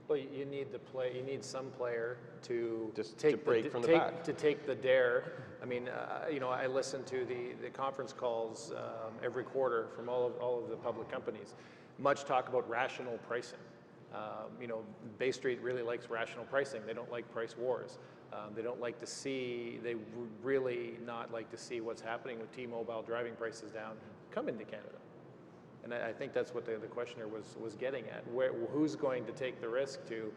Well, you need some player to Just take to break from the pack. to take the dare. I mean, you know, I listen to the conference calls every quarter from all of the public companies. Much talk about rational pricing. You know, Bay Street really likes rational pricing. They don't like price wars. They don't like to see. They really not like to see what's happening with T-Mobile driving prices down come into Canada. And I think that's what the questioner was getting at. Who's going to take the risk to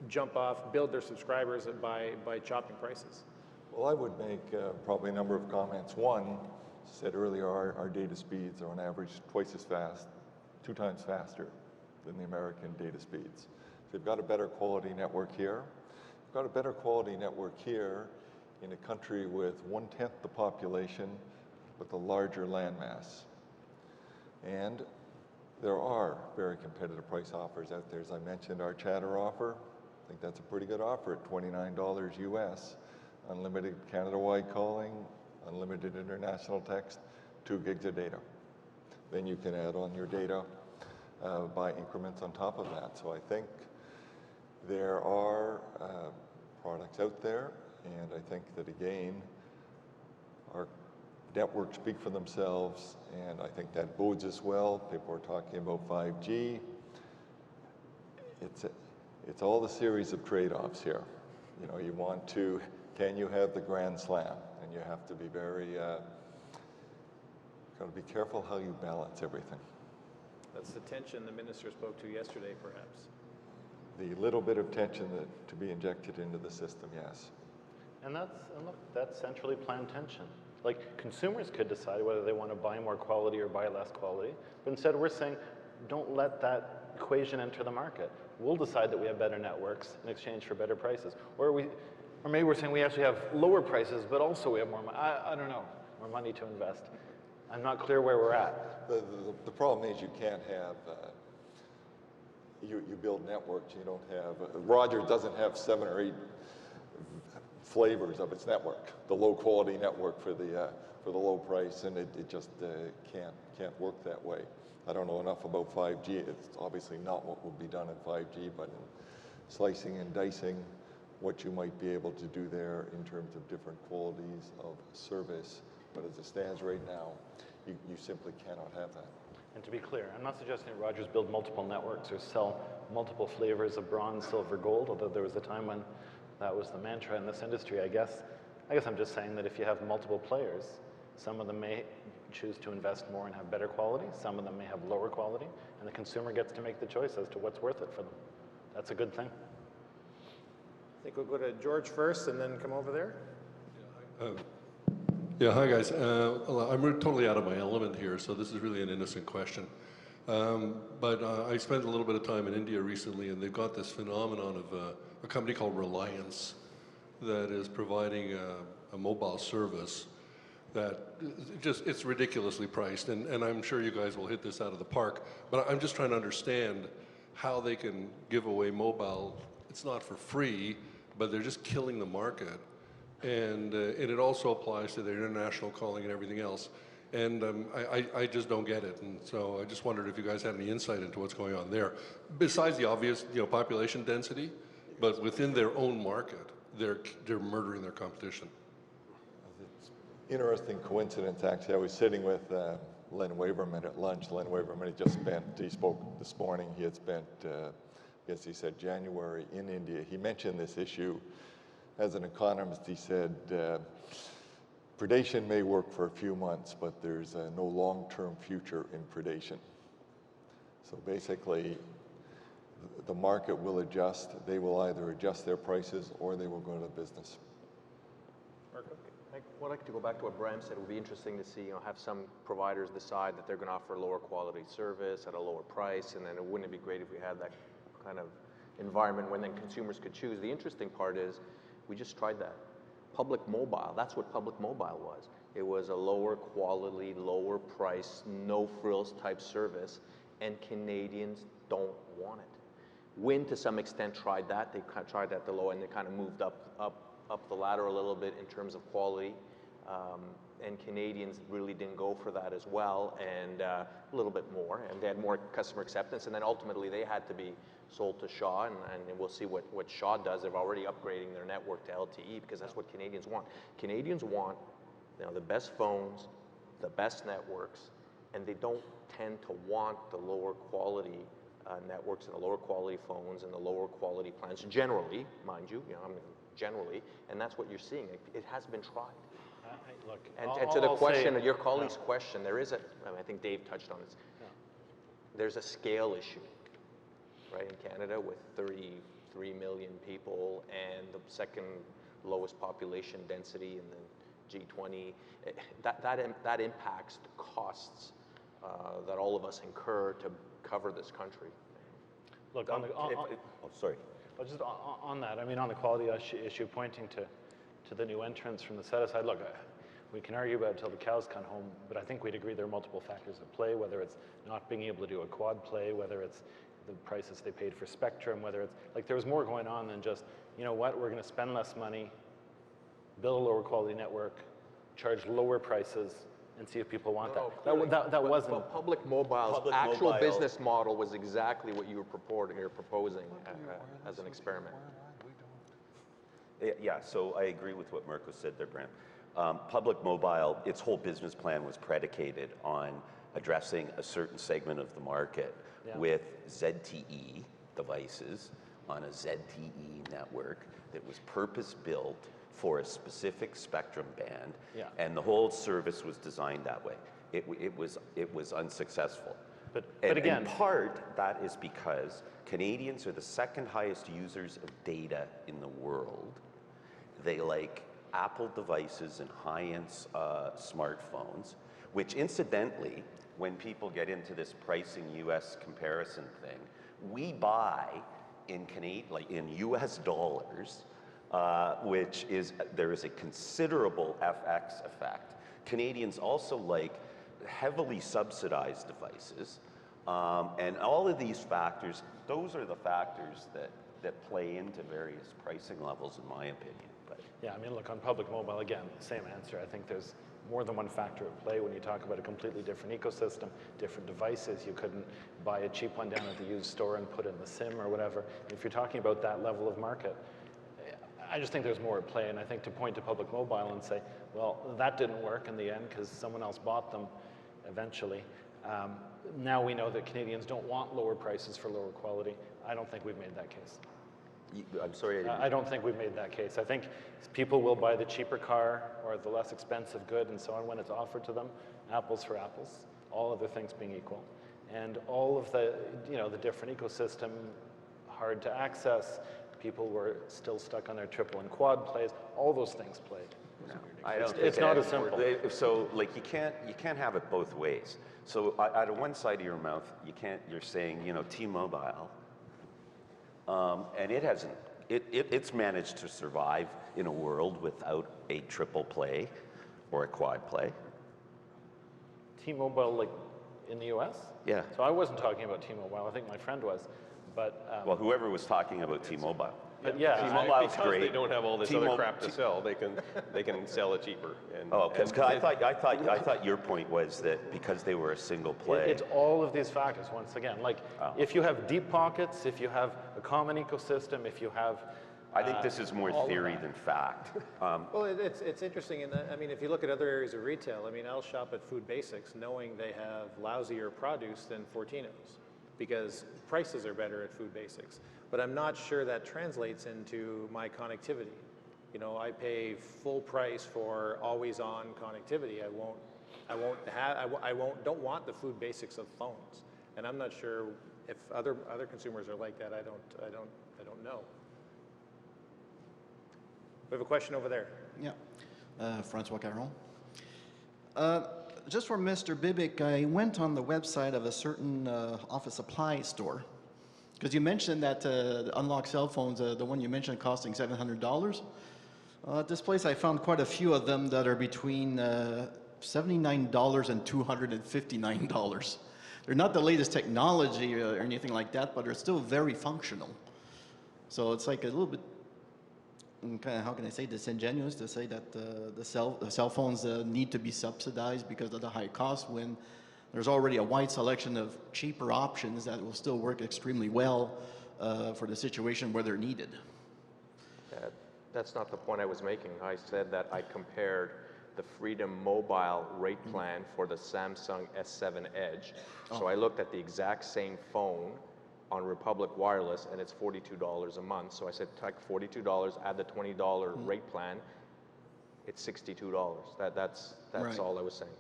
jump off, build their subscribers by chopping prices? Well, I would make probably a number of comments. One, said earlier, our data speeds are on average twice as fast, 2 times faster than the American data speeds. So you've got a better quality network here. You've got a better quality network here in a country with 1/10 the population, with a larger landmass. And there are very competitive price offers out there. As I mentioned, our Chatter offer, I think that's a pretty good offer at $29 US. Unlimited Canada-wide calling, unlimited international text, 2 gigs of data. Then you can add on your data by increments on top of that. So I think there are products out there, and I think that again, our networks speak for themselves, and I think that bodes us well. People are talking about 5G. It's all the series of trade-offs here. You know, you want to, can you have the grand slam? And you have to be very, got to be careful how you balance everything. That's the tension the minister spoke to yesterday, perhaps. The little bit of tension that to be injected into the system, yes. And look, that's centrally planned tension. Like, consumers could decide whether they want to buy more quality or buy less quality, but instead we're saying, don't let that equation enter the market. We'll decide that we have better networks in exchange for better prices. Or maybe we're saying we actually have lower prices, but also we have more money. I don't know, more money to invest. I'm not clear where we're at. The problem is you can't have, you build networks, you don't have, Rogers doesn't have 7 or 8 flavors of its network, the low quality network for the low price, and it just can't work that way. I don't know enough about 5G. It's obviously not what will be done in 5G, but in slicing and dicing what you might be able to do there in terms of different qualities of service. But as it stands right now, you simply cannot have that. And to be clear, I'm not suggesting that Rogers build multiple networks or sell multiple flavors of bronze, silver, gold, although there was a time when that was the mantra in this industry, I guess. I'm just saying that if you have multiple players, some of them may choose to invest more and have better quality, some of them may have lower quality, and the consumer gets to make the choice as to what's worth it for them. That's a good thing. I think we'll go to George first and then come over there. Yeah, hi guys. I'm totally out of my element here, so this is really an innocent question. But I spent a little bit of time in India recently, and they've got this phenomenon of a company called Reliance that is providing a mobile service that it's ridiculously priced, and I'm sure you guys will hit this out of the park, but I'm just trying to understand how they can give away mobile. It's not for free, but they're just killing the market, and it also applies to their international calling and everything else. And I just don't get it, and so I just wondered if you guys had any insight into what's going on there, besides the obvious, population density, but within their own market, they're murdering their competition. It's interesting coincidence, actually. I was sitting with Len Waverman at lunch. Len Waverman he spoke this morning. He had spent, I guess he said January in India. He mentioned this issue. As an economist, he said, predation may work for a few months, but there's no long-term future in predation. So basically, the market will adjust. They will either adjust their prices or they will go out of business. I'd like to go back to what Bram said. It would be interesting to see, have some providers decide that they're going to offer lower quality service at a lower price, and then wouldn't it be great if we had that kind of environment when then consumers could choose. The interesting part is we just tried that. public mobile, that's what public mobile was. It was a lower quality, lower price, no frills type service, and Canadians don't want it. Wind, to some extent, tried that. They tried that at the low end. They kind of moved up the ladder a little bit in terms of quality. And Canadians really didn't go for that as well, and a little bit more, and they had more customer acceptance, and then ultimately they had to be sold to Shaw, and we'll see what Shaw does. They're already upgrading their network to LTE because that's what Canadians want. Canadians want, you know, the best phones, the best networks, and they don't tend to want the lower quality networks and the lower quality phones and the lower quality plans, generally, mind you, I mean, generally, and that's what you're seeing. It has been tried. Look, And to the question, your colleague's question, there is I think Dave touched on it. There's a scale issue, right, in Canada with 33 million people and the second lowest population density in the G20. That impacts the costs that all of us incur to cover this country. Look, sorry. just on that, I mean, on the quality issue, pointing to the new entrants from the set-aside, look, we can argue about it till the cows come home, but I think we'd agree there are multiple factors at play, whether it's not being able to do a quad play, whether it's the prices they paid for spectrum, whether it's, like, there was more going on than just, you know what, we're going to spend less money, build a lower quality network, charge lower prices, and see if people want that. That wasn't. But public mobile's actual business model was exactly what you were proposing as an experiment. Yeah, so I agree with what Mirko said there, Graham. Public mobile, its whole business plan was predicated on addressing a certain segment of the market with ZTE devices on a ZTE network that was purpose-built for a specific spectrum band, and the whole service was designed that way. It was unsuccessful. But And again, in part, that is because Canadians are the second highest users of data in the world. They like Apple devices and high-end smartphones, which incidentally, when people get into this pricing US comparison thing, we buy in US dollars, which is, there is a considerable FX effect. Canadians also like heavily subsidized devices, and all of these factors, those are the factors that play into various pricing levels, in my opinion. But yeah, I mean, look, on public mobile, again, same answer. I think there's more than one factor at play when you talk about a completely different ecosystem, different devices. You couldn't buy a cheap one down at the used store and put in the SIM or whatever. If you're talking about that level of market, I just think there's more at play, and I think to point to public mobile and say, well, that didn't work in the end because someone else bought them eventually. Now we know that Canadians don't want lower prices for lower quality. I don't think we've made that case. I'm sorry. I don't think we've made that case. I think people will buy the cheaper car or the less expensive good and so on when it's offered to them, apples for apples, all other things being equal. And all of the, the different ecosystem, hard to access, people were still stuck on their triple and quad plays, all those things played. No, I don't It's not as simple. So, like, you can't have it both ways. So, out of one side of your mouth, you're saying, T-Mobile, and it's managed to survive in a world without a triple play or a quad play. T-Mobile, like, in the US? Yeah. So I wasn't talking about T-Mobile, I think my friend was, but... well, whoever was talking about T-Mobile. But yeah, T-Mobile's because great. They don't have all this other crap to sell. They can sell it cheaper. Because I thought your point was that because they were a single play. It's all of these factors. Once again, like if you have deep pockets, if you have a common ecosystem, if you have. I think this is more theory than fact. Well, it's interesting, and I mean, if you look at other areas of retail, I mean, I'll shop at Food Basics knowing they have lousier produce than Fortino's because prices are better at Food Basics. But I'm not sure that translates into my connectivity. I pay full price for always-on connectivity. Don't want the Food Basics of phones, and I'm not sure if other consumers are like that. I don't know. We have a question over there. Yeah, Francois Caron. Just for Mr. Bibic, I went on the website of a certain office supply store. Because you mentioned that unlocked cell phones, the one you mentioned costing $700. At this place, I found quite a few of them that are between $79 and $259. They're not the latest technology or anything like that, but they're still very functional. So it's like a little bit, kind of, how can I say, disingenuous to say that the cell phones need to be subsidized because of the high cost when there's already a wide selection of cheaper options that will still work extremely well for the situation where they're needed. That's not the point I was making. I said that I compared the Freedom Mobile rate plan for the Samsung S7 Edge. So I looked at the exact same phone on Republic Wireless, and it's $42 a month. So I said, take $42, add the $20 rate plan, it's $62. That's Right. all I was saying.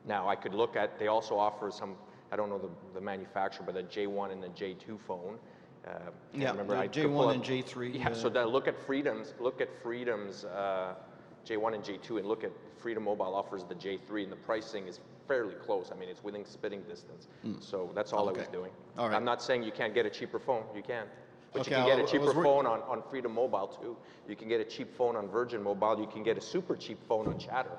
Now I could look at, they also offer some, I don't know the manufacturer, but the J1 and the J2 phone. Yeah, remember, the I could J1 pull and up- J3. Yeah, so then look at Freedom's J1 and J2, and look at Freedom Mobile offers the J3, and the pricing is fairly close. I mean, it's within spitting distance. So that's all I was doing. All right. I'm not saying you can't get a cheaper phone. You can. But Okay, you can get I a cheaper was phone on Freedom Mobile, too. You can get a cheap phone on Virgin Mobile. You can get a super cheap phone on Chatter.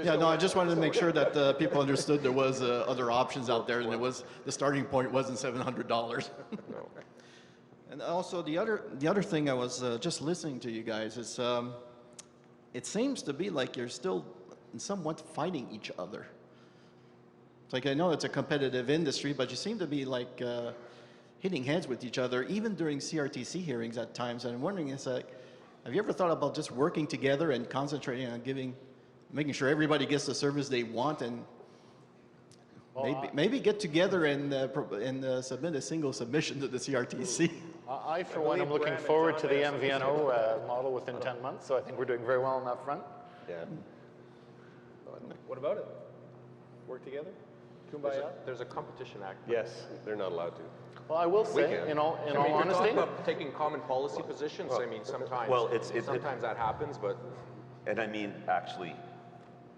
Yeah, no, I just wanted to make sure that people understood there was other options out there, and it was the starting point wasn't $700. No. And also the other thing I was just listening to you guys is it seems to be like you're still somewhat fighting each other. It's like I know it's a competitive industry, but you seem to be like hitting heads with each other, even during CRTC hearings at times. And I'm wondering, it's like, have you ever thought about just working together and concentrating on making sure everybody gets the service they want, and maybe get together and submit a single submission to the CRTC? I, for one, am looking forward to the MVNO model within 10 months, so I think we're doing very well on that front. Yeah. What about it? Work together? Kumbaya? There's a Competition Act. Yes, they're not allowed to. Well, I will say, can. in all You're honesty, talking about taking common policy positions. I mean, sometimes, sometimes that happens, but And I mean, actually,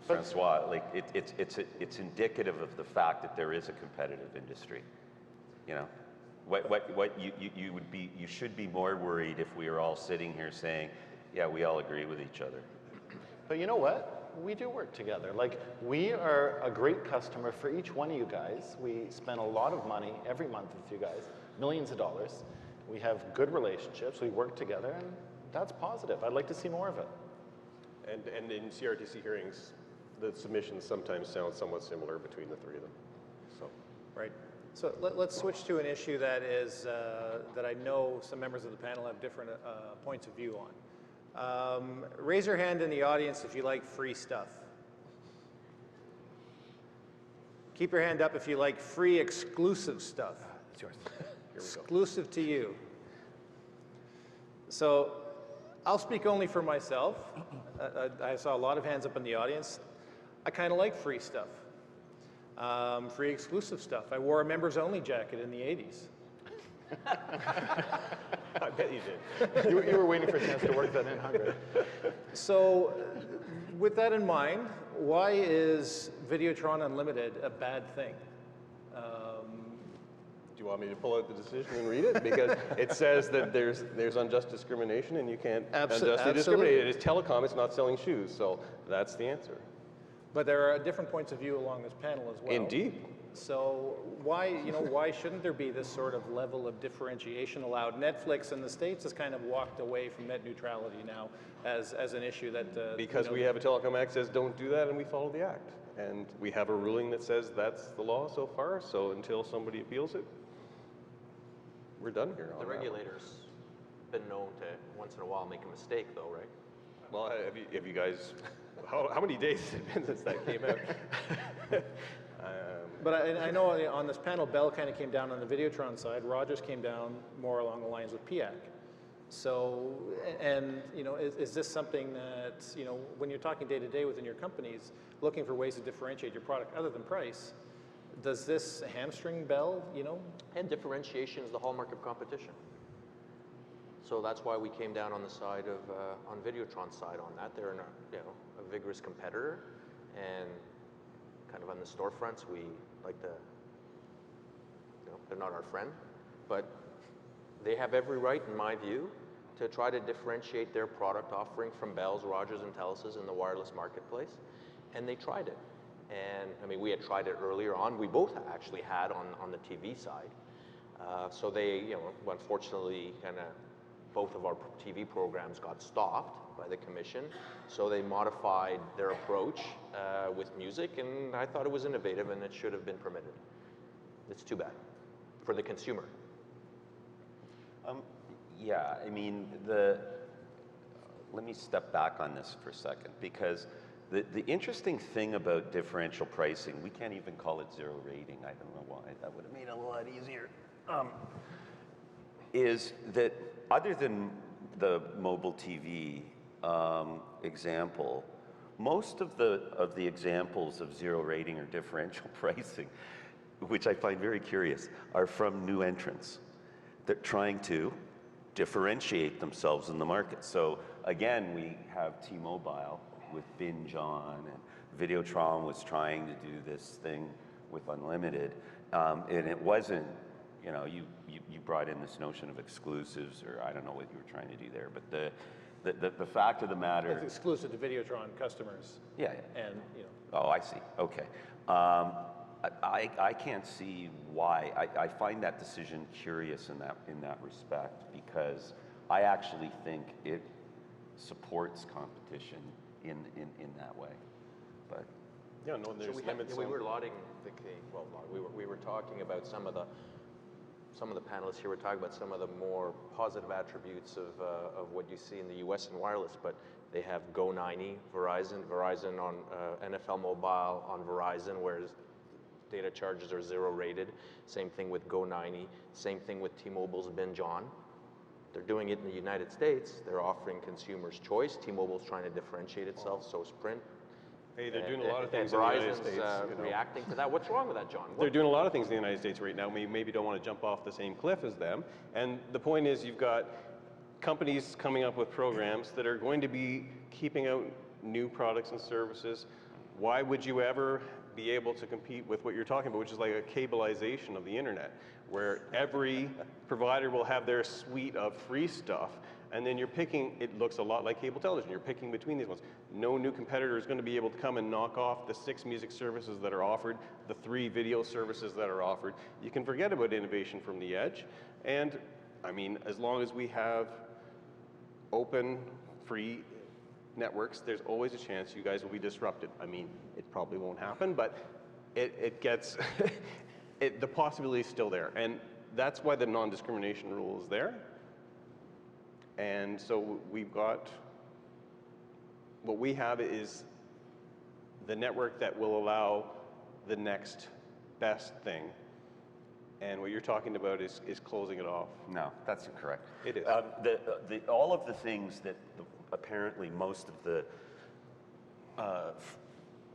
Francois, like it's indicative of the fact that there is a competitive industry. You know, what you should be more worried if we are all sitting here saying, yeah, we all agree with each other. but you know what? We do work together. Like, we are a great customer for each one of you guys. We spend a lot of money every month with you guys, millions of dollars. We have good relationships. We work together, and that's positive. I'd like to see more of it. And in CRTC hearings, the submissions sometimes sound somewhat similar between the three of them. So. Right. So let's switch to an issue that is that I know some members of the panel have different points of view on. Raise your hand in the audience if you like free stuff. Keep your hand up if you like free exclusive stuff. It's yours. Exclusive to you. So I'll speak only for myself. I saw a lot of hands up in the audience. I kind of like free stuff. Free exclusive stuff. I wore a members only jacket in the 80s. I bet you did. You were waiting for a chance to work that in, huh, Greg? So with that in mind, why is Videotron Unlimited a bad thing? Do you want me to pull out the decision and read it? Because it says that there's unjust discrimination and you can't unjustly discriminate. It is telecom, it's not selling shoes. So that's the answer. But there are different points of view along this panel as well. Indeed. So why shouldn't there be this sort of level of differentiation allowed? Netflix in the States has kind of walked away from net neutrality now as an issue that... Because we have a telecom act that says don't do that and we follow the act. And we have a ruling that says that's the law so far, so until somebody appeals it, we're done here. the regulator's been known to once in a while make a mistake, though, right? Well, have you guys, how many days has it been since that came out? But I know on this panel, Bell kind of came down on the Videotron side. Rogers came down more along the lines with PIAC. So, and is this something that, when you're talking day to day within your companies, looking for ways to differentiate your product other than price, does this hamstring Bell, And differentiation is the hallmark of competition. So that's why we came down on the side of, on Videotron's side on that. They're a vigorous competitor, and kind of on the storefronts, we like to, they're not our friend, but they have every right, in my view, to try to differentiate their product offering from Bell's, Rogers, and Telus' in the wireless marketplace, and they tried it. And I mean, we had tried it earlier on. We both actually had on the TV side. So they, you know, unfortunately, kind of both of our TV programs got stopped by the commission. So they modified their approach with music, and I thought it was innovative, and it should have been permitted. It's too bad for the consumer. Yeah, I mean, let me step back on this for a second, because the interesting thing about differential pricing, we can't even call it zero rating, I don't know why, that would have made it a lot easier, is that other than the mobile TV example, most of the examples of zero rating or differential pricing, which I find very curious, are from new entrants that trying to differentiate themselves in the market. So again, we have T-Mobile with Binge On, and Videotron was trying to do this thing with unlimited, and it wasn't, you know, you brought in this notion of exclusives, or I don't know what you were trying to do there, but the fact of the matter, It's exclusive to Videotron customers. yeah. And, you know. Oh, I see. Okay. I can't see why. I find that decision curious in that respect, because I actually think it supports competition in that way. But yeah, no, there's limits. We were lauding we were talking about some of the panelists here were talking about some of the more positive attributes of what you see in the U.S. in wireless, but they have Go90, Verizon on NFL Mobile on Verizon, whereas data charges are zero rated. Same thing with Go90. Same thing with T-Mobile's Binge On. They're doing it in the United States. They're offering consumers choice. T-Mobile's trying to differentiate itself, so is Sprint. Hey, they're doing a lot of things in and the United Verizon's States. You know. reacting to that. What's wrong with that, John? They're doing a lot of things in the United States right now. We maybe don't want to jump off the same cliff as them. And the point is, you've got companies coming up with programs that are going to be keeping out new products and services. Why would you ever be able to compete with what you're talking about, which is like a cableization of the internet, where every provider will have their suite of free stuff, and then you're picking, it looks a lot like cable television, you're picking between these ones. No new competitor is going to be able to come and knock off the 6 music services that are offered, the 3 video services that are offered. You can forget about innovation from the edge, and I mean, as long as we have open, free networks, there's always a chance you guys will be disrupted. I mean, it probably won't happen, but it gets, the possibility is still there. And that's why the non-discrimination rule is there. And so we've got, what we have is the network that will allow the next best thing. And what you're talking about is closing it off. no, that's incorrect. It is. All of the things that apparently most of the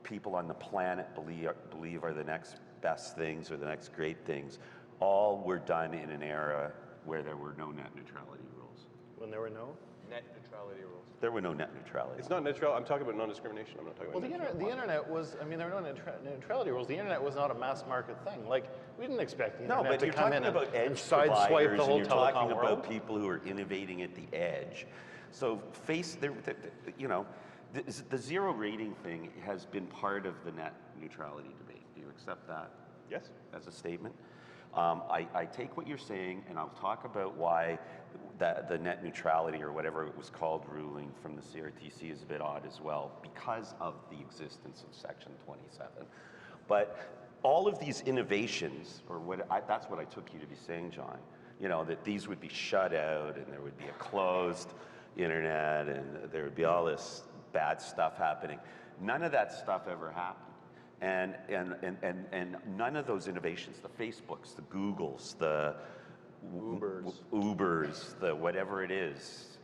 people on the planet believe are the next best things or the next great things, all were done in an era where there were no net neutrality rules. When there were no? Net neutrality rules. There were no net neutrality. It's not neutral. I'm talking about non-discrimination. I'm not talking about The internet was, I mean, there were no neutrality rules. The internet was not a mass market thing. Like, we didn't expect the internet but to you're come talking in about and edge sideswipe providers, the whole and you're talking telecom world. about people who are innovating at the edge. So you know, the zero rating thing has been part of the net neutrality debate. Do you accept that? Yes. As a statement? I take what you're saying, and I'll talk about why the net neutrality, or whatever it was called, ruling from the CRTC is a bit odd as well, because of the existence of Section 27. But all of these innovations, or that's what I took you to be saying, John, you know, that these would be shut out, and there would be a closed internet, and there would be all this bad stuff happening. None of that stuff ever happened. And none of those innovations, the Facebooks, the Googles, the Ubers, the whatever it is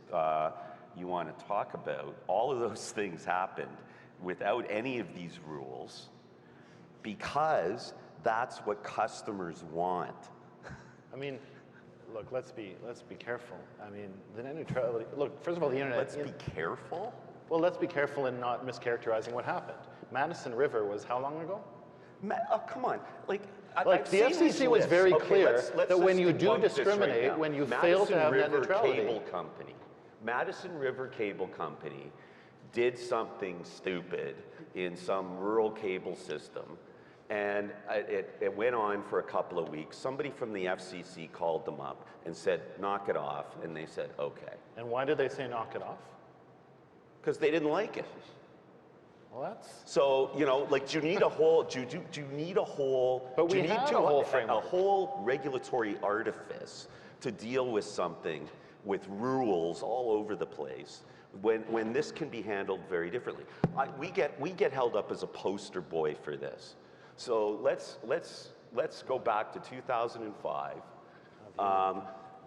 you want to talk about, all of those things happened without any of these rules, because that's what customers want. I mean, look, let's be careful. I mean, the net neutrality, look, first of all, the internet. Let's be careful? Well, let's be careful in not mischaracterizing what happened. Madison River was how long ago? Oh, come on. Like the FCC was very clear that when you do discriminate, when you fail to have net neutrality. Cable company. Madison River Cable Company did something stupid in some rural cable system, and it went on for a couple of weeks. Somebody from the FCC called them up and said, knock it off, and they said, okay. And why did they say knock it off? Because they didn't like it. Well, that's... So, you know, like, do you need a whole, do you need a whole, But do we you need had to, a whole a framework. whole regulatory artifice to deal with something with rules all over the place when this can be handled very differently? We get held up as a poster boy for this. So let's go back to 2005.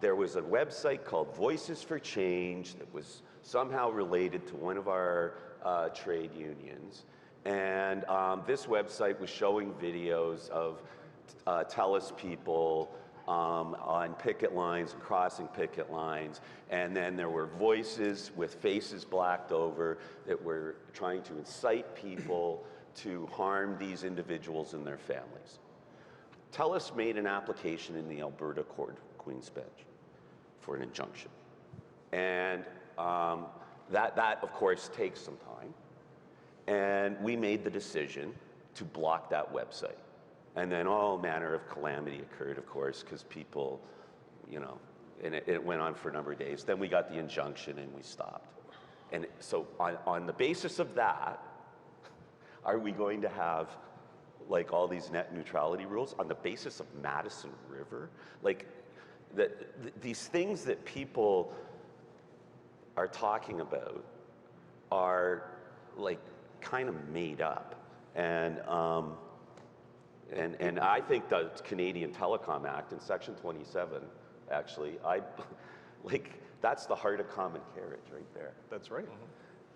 There was a website called Voices for Change that was somehow related to one of our trade unions. And this website was showing videos of TELUS people on picket lines and crossing picket lines. And then there were voices with faces blacked over that were trying to incite people to harm these individuals and their families. TELUS made an application in the Alberta Court of Queen's Bench for an injunction. And that, of course, takes some time. And we made the decision to block that website. And then all manner of calamity occurred, of course, because people, you know, and it went on for a number of days. Then we got the injunction and we stopped. And so on the basis of that, are we going to have like all these net neutrality rules on the basis of Madison River? Like these things that people are talking about are like kind of made up. And I think the Canadian Telecom Act in Section 27, actually, that's the heart of common carriage right there. That's right.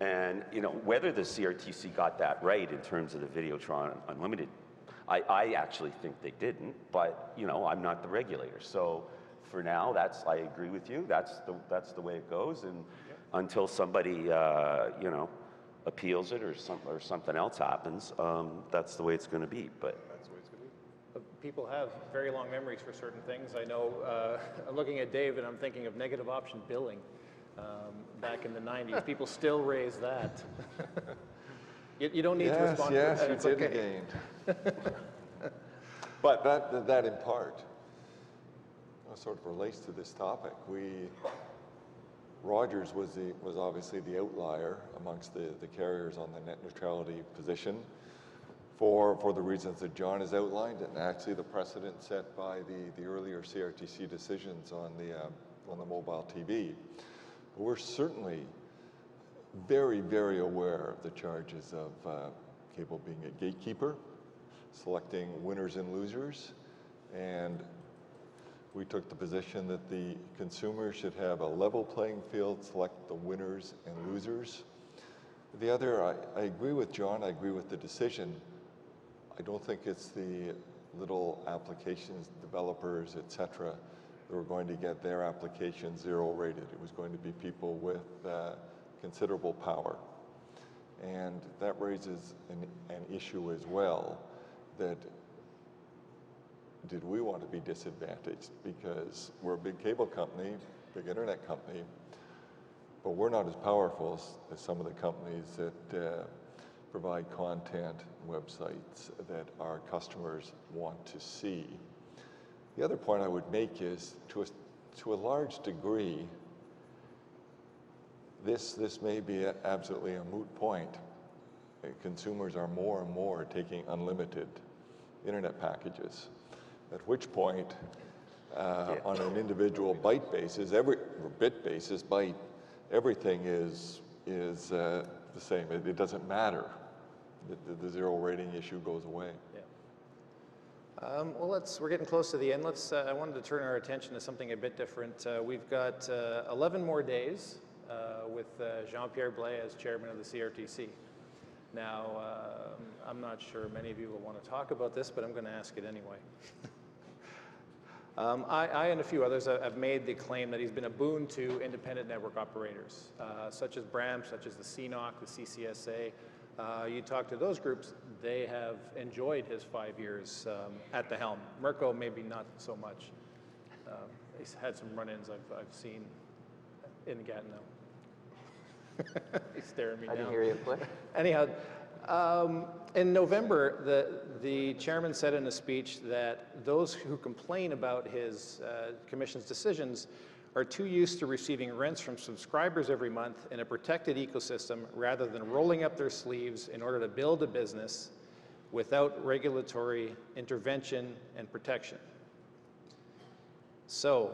And you know, whether the CRTC got that right in terms of the Videotron Unlimited, I actually think they didn't, but you know, I'm not the regulator. So for now, I agree with you, that's the way it goes, and until somebody, you know, appeals it or something else happens, that's the way it's gonna be, but. That's the way it's going to be. People have very long memories for certain things. I know, I'm looking at Dave and I'm thinking of negative option billing back in the 90s. People still raise that. You don't need to respond to that. Yes, It's you did okay. again. But that in part sort of relates to this topic. Rogers was obviously the outlier amongst the carriers on the net neutrality position for the reasons that John has outlined, and actually the precedent set by the earlier CRTC decisions on the mobile TV. But we're certainly very, very aware of the charges of cable being a gatekeeper, selecting winners and losers, and we took the position that the consumer should have a level playing field, select the winners and losers. The other, I agree with John, I agree with the decision. I don't think it's the little applications, developers, et cetera, that were going to get their application zero rated. It was going to be people with considerable power. And that raises an issue as well, that did we want to be disadvantaged? Because we're a big cable company, big internet company, but we're not as powerful as some of the companies that provide content, websites that our customers want to see. The other point I would make is, to a large degree, this may be absolutely a moot point. Consumers are more and more taking unlimited internet packages, at which point, on an individual byte basis, or bit basis, byte, everything is the same. It doesn't matter. The zero rating issue goes away. Yeah. Well, we're getting close to the end. I wanted to turn our attention to something a bit different. We've got 11 more days with Jean-Pierre Blais as chairman of the CRTC. Now, I'm not sure many of you will want to talk about this, but I'm going to ask it anyway. I and a few others have made the claim that he's been a boon to independent network operators, such as BRAM, such as the CNOC, the CCSA. You talk to those groups, they have enjoyed his 5 years at the helm. Mirko, maybe not so much. He's had some run-ins I've seen in Gatineau. He's staring me I down. didn't hear you play. Anyhow, in November, the chairman said in a speech that those who complain about his commission's decisions are too used to receiving rents from subscribers every month in a protected ecosystem rather than rolling up their sleeves in order to build a business without regulatory intervention and protection. So,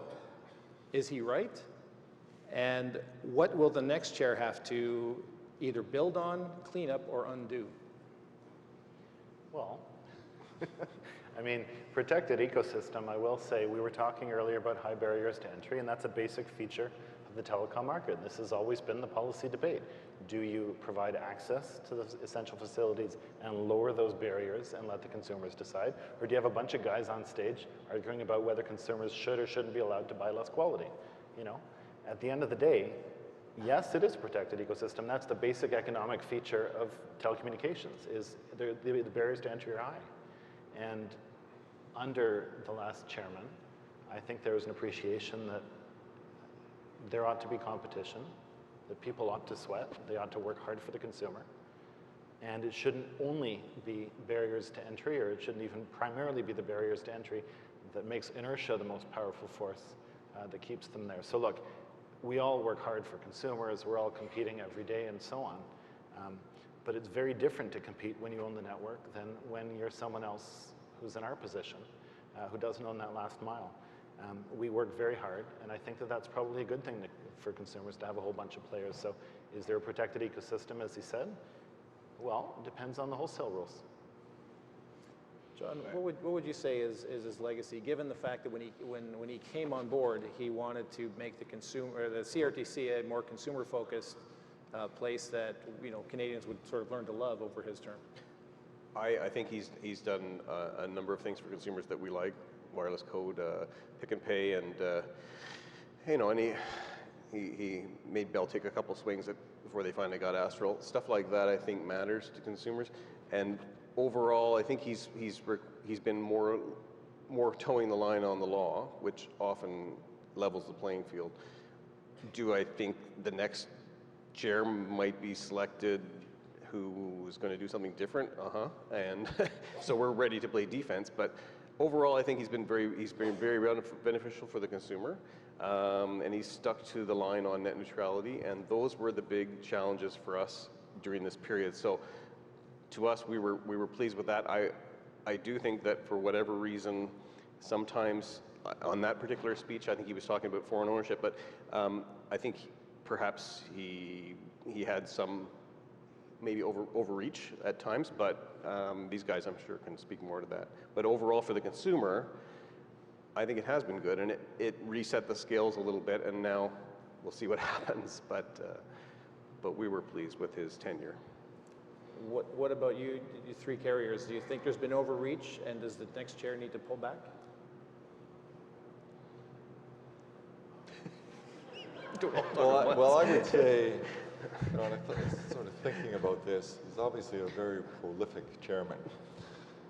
is he right? And what will the next chair have to either build on, clean up, or undo? Well, I mean, protected ecosystem, I will say, we were talking earlier about high barriers to entry, and that's a basic feature of the telecom market. This has always been the policy debate. Do you provide access to the essential facilities and lower those barriers and let the consumers decide? Or do you have a bunch of guys on stage arguing about whether consumers should or shouldn't be allowed to buy less quality? You know, at the end of the day, yes, it is a protected ecosystem. That's the basic economic feature of telecommunications, is the barriers to entry are high. And under the last chairman, I think there was an appreciation that there ought to be competition, that people ought to sweat, they ought to work hard for the consumer. And it shouldn't only be barriers to entry, or it shouldn't even primarily be the barriers to entry that makes inertia the most powerful force that keeps them there. So look, we all work hard for consumers, we're all competing every day and so on. But it's very different to compete when you own the network than when you're someone else who's in our position, who doesn't own that last mile. We work very hard, and I think that that's probably a good thing for consumers to have a whole bunch of players. So is there a protected ecosystem, as he said? Well, it depends on the wholesale rules. John, what would you say is his legacy, given the fact that when he came on board, he wanted to make the CRTC a more consumer-focused place that Canadians would sort of learn to love over his term? I think he's done a number of things for consumers that we like: wireless code, pick and pay, and and he made Bell take a couple swings before they finally got Astral. Stuff like that, I think, matters to consumers. And overall, I think he's been more towing the line on the law, which often levels the playing field. Do I think the next chair might be selected who is going to do something different? And so we're ready to play defense. But overall, I think he's been very beneficial for the consumer, and he's stuck to the line on net neutrality. And those were the big challenges for us during this period. So to us, we were pleased with that. I do think that for whatever reason, sometimes on that particular speech, I think he was talking about foreign ownership, but I think perhaps he had some maybe overreach at times, but these guys, I'm sure, can speak more to that. But overall, for the consumer, I think it has been good, and it reset the scales a little bit, and now we'll see what happens. But we were pleased with his tenure. What about you three carriers? Do you think there's been overreach, and does the next chair need to pull back? Well, I would say, sort of thinking about this, he's obviously a very prolific chairman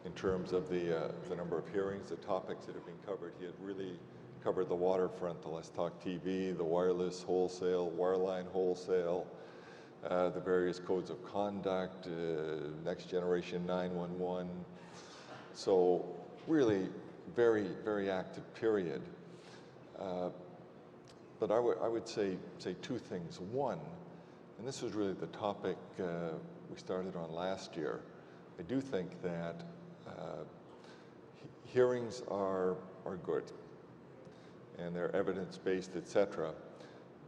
in terms of the number of hearings, the topics that have been covered. He had really covered the waterfront, the Let's Talk TV, the wireless wholesale, wireline wholesale, the various codes of conduct, next generation 911. So really very, very active period. But I would say two things. One, and this was really the topic we started on last year, I do think that hearings are good, and they're evidence-based, etc.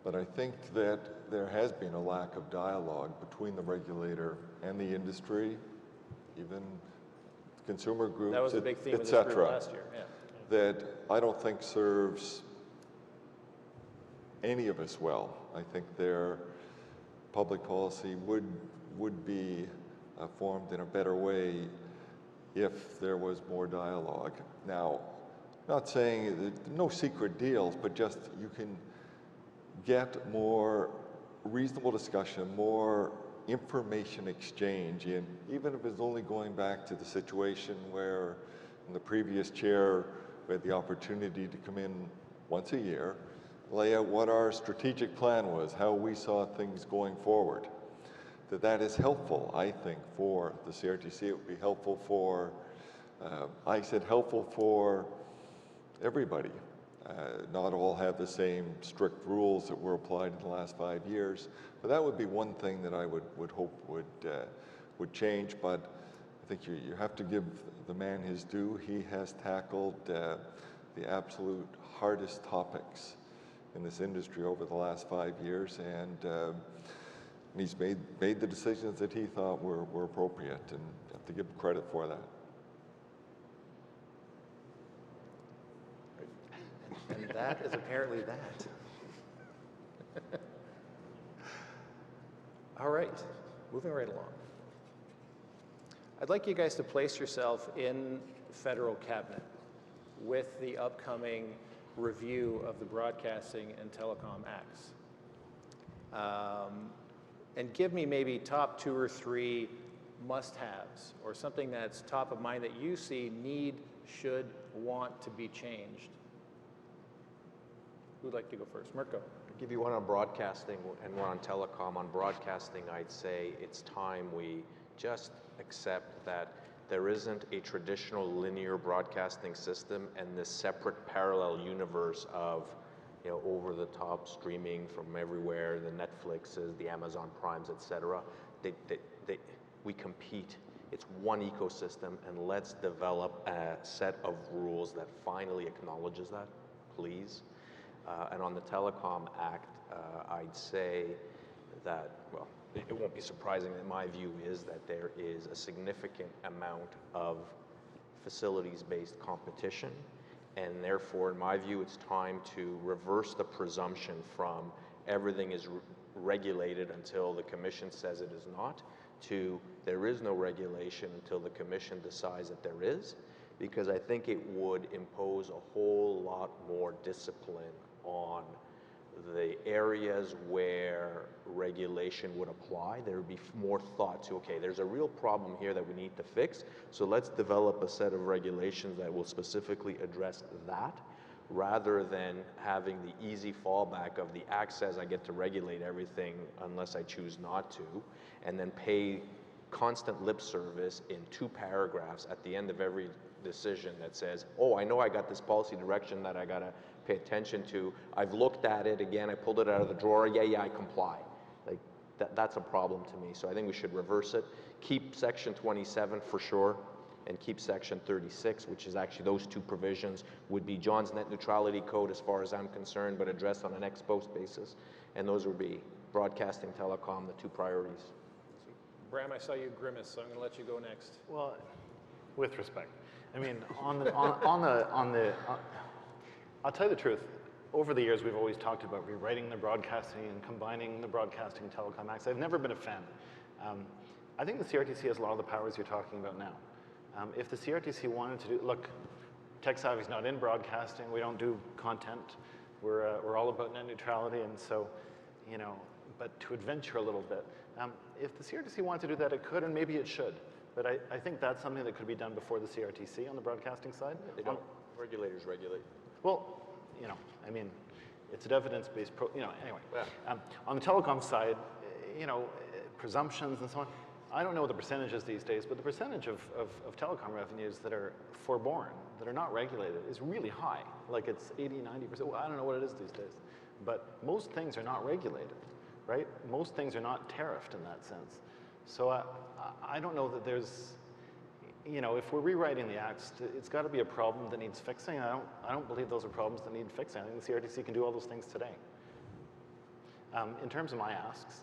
But I think that there has been a lack of dialogue between the regulator and the industry, even consumer groups, that was a big theme of this group last year. Yeah. That I don't think serves any of us well. I think their public policy would be formed in a better way if there was more dialogue. Now, not saying that no secret deals, but just you can get more reasonable discussion, more information exchange, and even if it's only going back to the situation where in the previous chair we had the opportunity to come in once a year, lay out what our strategic plan was, how we saw things going forward. That is helpful, I think, for the CRTC. It would be helpful for, I said helpful for everybody. Not all have the same strict rules that were applied in the last 5 years, but that would be one thing that I would hope would change. But I think you have to give the man his due. He has tackled the absolute hardest topics in this industry over the last 5 years, and he's made the decisions that he thought were appropriate, and I have to give him credit for that. And that is apparently that. All right, moving right along. I'd like you guys to place yourself in federal cabinet with the upcoming review of the Broadcasting and Telecom Acts. And give me maybe top 2 or 3 must-haves, or something that's top of mind that you see need, should, want to be changed. Who'd like to go first? Mirko. I'll give you one on broadcasting and one on telecom. On broadcasting, I'd say it's time we just accept that there isn't a traditional linear broadcasting system and this separate parallel universe of over-the-top streaming from everywhere, the Netflixes, the Amazon Primes, etc. We compete. It's one ecosystem, and let's develop a set of rules that finally acknowledges that, please. And on the Telecom Act, I'd say that, well, it won't be surprising that my view is that there is a significant amount of facilities-based competition, and therefore, in my view, it's time to reverse the presumption from everything is regulated until the Commission says it is not, to there is no regulation until the Commission decides that there is, because I think it would impose a whole lot more discipline on the areas where regulation would apply. There would be more thought to, okay, there's a real problem here that we need to fix, so let's develop a set of regulations that will specifically address that, rather than having the easy fallback of the Act says I get to regulate everything unless I choose not to, and then pay constant lip service in 2 paragraphs at the end of every decision that says, oh, I know I got this policy direction that I got to pay attention to. I've looked at it again. I pulled it out of the drawer. Yeah, I comply. Like that's a problem to me. So I think we should reverse it. Keep Section 27 for sure, and keep Section 36, which is actually those 2 provisions would be John's net neutrality code as far as I'm concerned, but addressed on an ex post basis. And those would be broadcasting, telecom, the 2 priorities. Bram, I saw you grimace, so I'm going to let you go next. Well, with respect, I mean, I'll tell you the truth. Over the years, we've always talked about rewriting the broadcasting and combining the broadcasting telecom acts. I've never been a fan. I think the CRTC has a lot of the powers you're talking about now. If the CRTC wanted to do, look, Tech Savvy's not in broadcasting. We don't do content. We're all about net neutrality, and so, but to adventure a little bit. If the CRTC wanted to do that, it could, and maybe it should. But I think that's something that could be done before the CRTC on the broadcasting side. They don't. Regulators regulate. Well, I mean, it's an evidence-based, anyway. Yeah. On the telecom side, presumptions and so on, I don't know the percentages these days, but the percentage of telecom revenues that are forborne, that are not regulated, is really high. Like it's 80, 90%. Well, I don't know what it is these days. But most things are not regulated, right? Most things are not tariffed in that sense. So I don't know that there's, if we're rewriting the acts, it's got to be a problem that needs fixing. I don't believe those are problems that need fixing. I think the CRTC can do all those things today. In terms of my asks,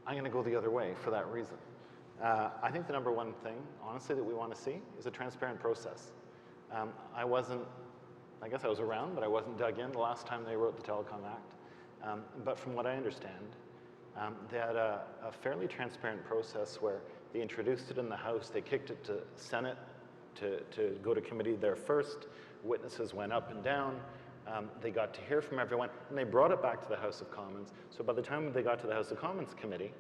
I'm going to go the other way for that reason. I think the number one thing, honestly, that we want to see is a transparent process. I guess I was around, but I wasn't dug in the last time they wrote the Telecom Act. But from what I understand, they had a fairly transparent process where they introduced it in the House, they kicked it to Senate to go to committee there first, witnesses went up and down, they got to hear from everyone, and they brought it back to the House of Commons. So by the time they got to the House of Commons committee,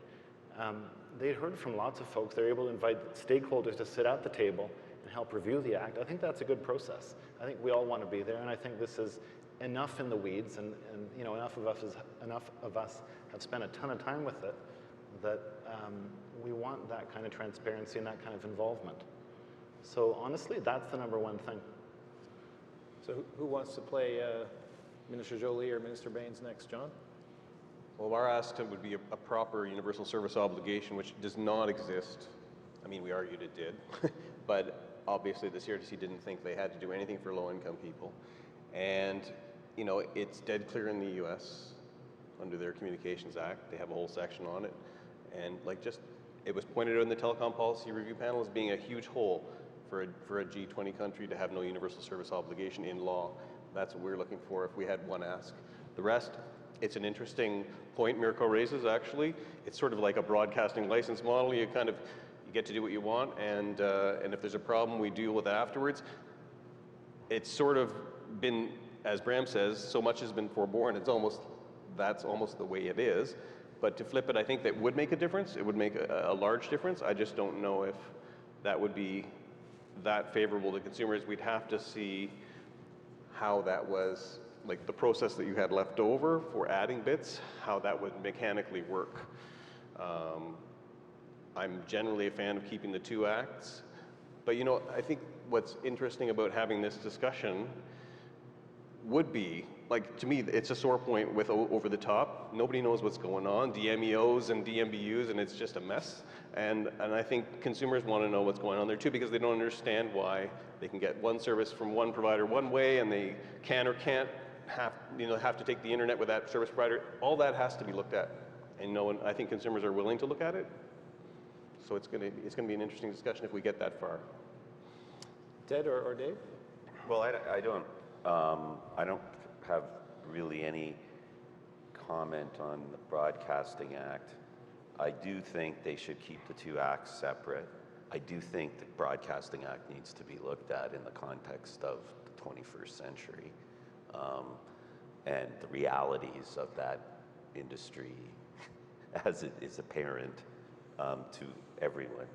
they'd heard from lots of folks. They were able to invite stakeholders to sit at the table and help review the act. I think that's a good process. I think we all want to be there, and I think this is enough in the weeds, and you know, enough of us have spent a ton of time with it that we want that kind of transparency and that kind of involvement. So honestly, that's the number one thing. So who wants to play Minister Joly or Minister Baines next, John? Well, our ask would be a proper universal service obligation, which does not exist. I mean, we argued it did, but obviously the CRTC didn't think they had to do anything for low-income people. And, you know, it's dead clear in the US under their Communications Act. They have a whole section on it. And like it was pointed out in the Telecom Policy Review Panel as being a huge hole for a G20 country to have no universal service obligation in law. That's what we're looking for if we had one ask. The rest, it's an interesting point Mirko raises, actually. It's sort of like a broadcasting license model. You get to do what you want, and if there's a problem, we deal with it afterwards. It's sort of been, as Bram says, so much has been forborne. That's almost the way it is. But to flip it, I think that would make a difference. It would make a large difference. I just don't know if that would be that favorable to consumers. We'd have to see how that was, like the process that you had left over for adding bits, how that would mechanically work. I'm generally a fan of keeping the 2 acts, but you know, I think what's interesting about having this discussion would be, like, to me, it's a sore point with over the top. Nobody knows what's going on, DMEOs and DMBUs, and it's just a mess. And I think consumers want to know what's going on there too, because they don't understand why they can get one service from one provider one way, and they can or can't have to take the internet with that service provider. All that has to be looked at, and I think consumers are willing to look at it. So it's going to be an interesting discussion if we get that far. Ted or Dave? Well, I don't have really any comment on the Broadcasting Act. I do think they should keep the 2 acts separate. I do think the Broadcasting Act needs to be looked at in the context of the 21st century and the realities of that industry as it is apparent to everyone.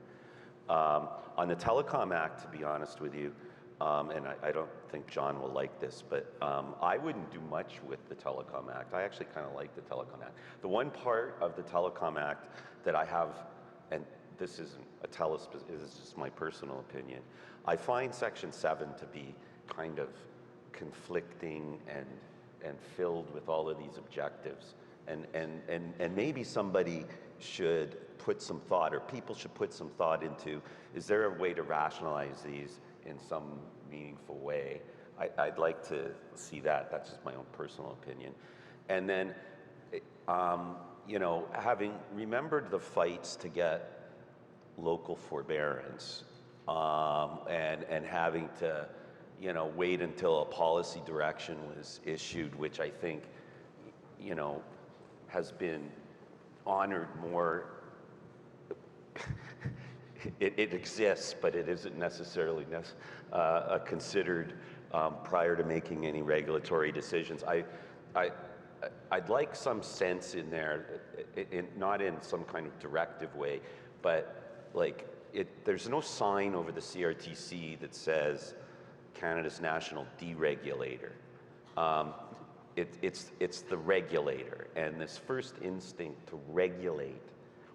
On the Telecom Act, to be honest with you, and I don't think John will like this, but I wouldn't do much with the Telecom Act. I actually kind of like the Telecom Act. The one part of the Telecom Act that I have, and this isn't a this is just my personal opinion, I find Section 7 to be kind of conflicting and filled with all of these objectives. And maybe somebody should put some thought, or people should put some thought into, is there a way to rationalize these in some meaningful way? I'd like to see that. That's just my own personal opinion. And then, you know, having remembered the fights to get local forbearance and having to, you know, wait until a policy direction was issued, which I think, you know, has been honored more. It exists, but it isn't necessarily considered prior to making any regulatory decisions. I'd like some sense in there, not in some kind of directive way, but like there's no sign over the CRTC that says Canada's national deregulator. It's the regulator, and this first instinct to regulate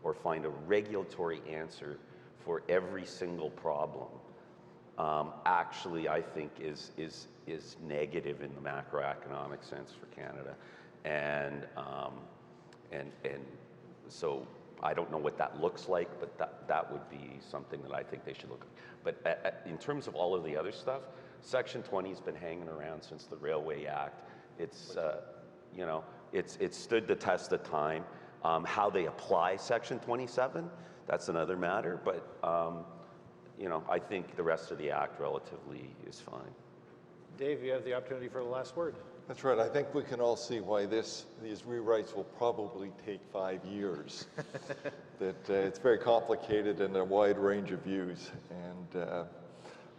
or find a regulatory answer for every single problem actually, I think, is negative in the macroeconomic sense for Canada, and so I don't know what that looks like, but that would be something that I think they should look at. But in terms of all of the other stuff, Section 20 has been hanging around since the Railway Act. It's you know, it's stood the test of time. How they apply Section 27, that's another matter, but you know, I think the rest of the act relatively is fine. Dave, you have the opportunity for the last word. That's right. I think we can all see why these rewrites will probably take 5 years. That it's very complicated and a wide range of views, and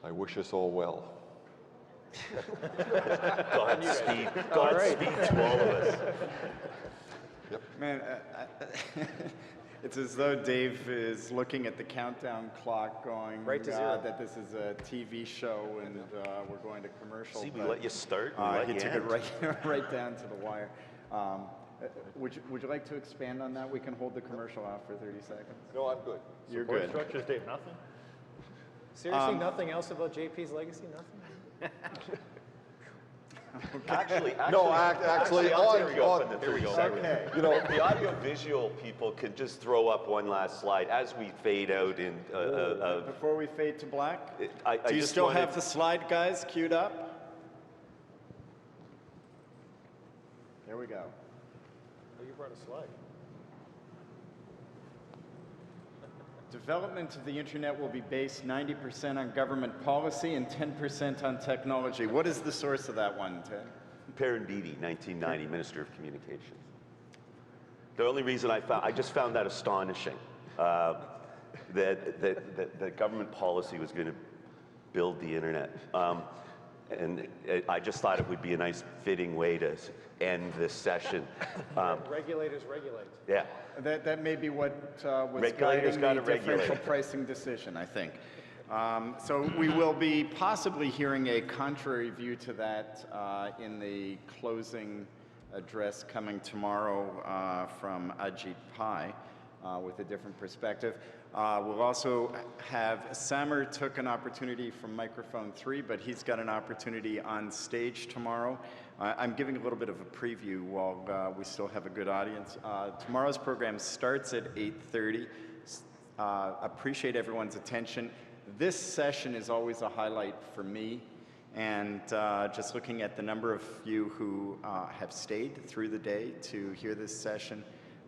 I wish us all well. Godspeed to all of us. Man, It's as though Dave is looking at the countdown clock going, Right to zero. that this is a TV show and we're going to commercial. See, we but, let you start, we let he you took end. it right down to the wire. Would you like to expand on that? We can hold the commercial off for 30 seconds. No, I'm good. You're Support good. structures, Dave, nothing? Seriously, nothing else about JP's legacy? Nothing? Actually, No, actually, I'll on- take you up on- in the here we 30 go. seconds. Okay. You know, The audio-visual people could just throw up one last slide as we fade out in. Before we fade to black, I do you just still wanted- have the slide, guys, queued up? There we go. Oh, you brought a slide. Development of the internet will be based 90% on government policy and 10% on technology. What is the source of that one, Ted? Perrin Beatty, 1990, Minister of Communications. The only reason I just found that astonishing, that government policy was going to build the internet. And I just thought it would be a nice fitting way to end this session. Regulators regulate. Yeah. That may be what was Regulators guiding gotta the differential regulate. pricing decision, I think. So we will be possibly hearing a contrary view to that in the closing address coming tomorrow from Ajit Pai with a different perspective. We'll also have Samer took an opportunity from microphone 3, but he's got an opportunity on stage tomorrow. I'm giving a little bit of a preview while we still have a good audience. Tomorrow's program starts at 8:30. Appreciate everyone's attention. This session is always a highlight for me, and just looking at the number of you who have stayed through the day to hear this session,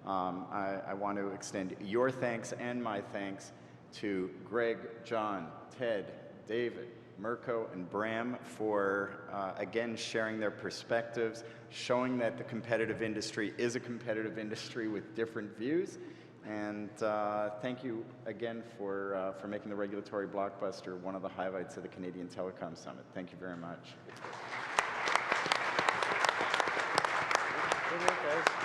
I want to extend your thanks and my thanks to Greg, John, Ted, David, Mirko, and Bram for, again, sharing their perspectives, showing that the competitive industry is a competitive industry with different views. And thank you again for making the Regulatory Blockbuster one of the highlights of the Canadian Telecom Summit. Thank you very much. Good work, guys.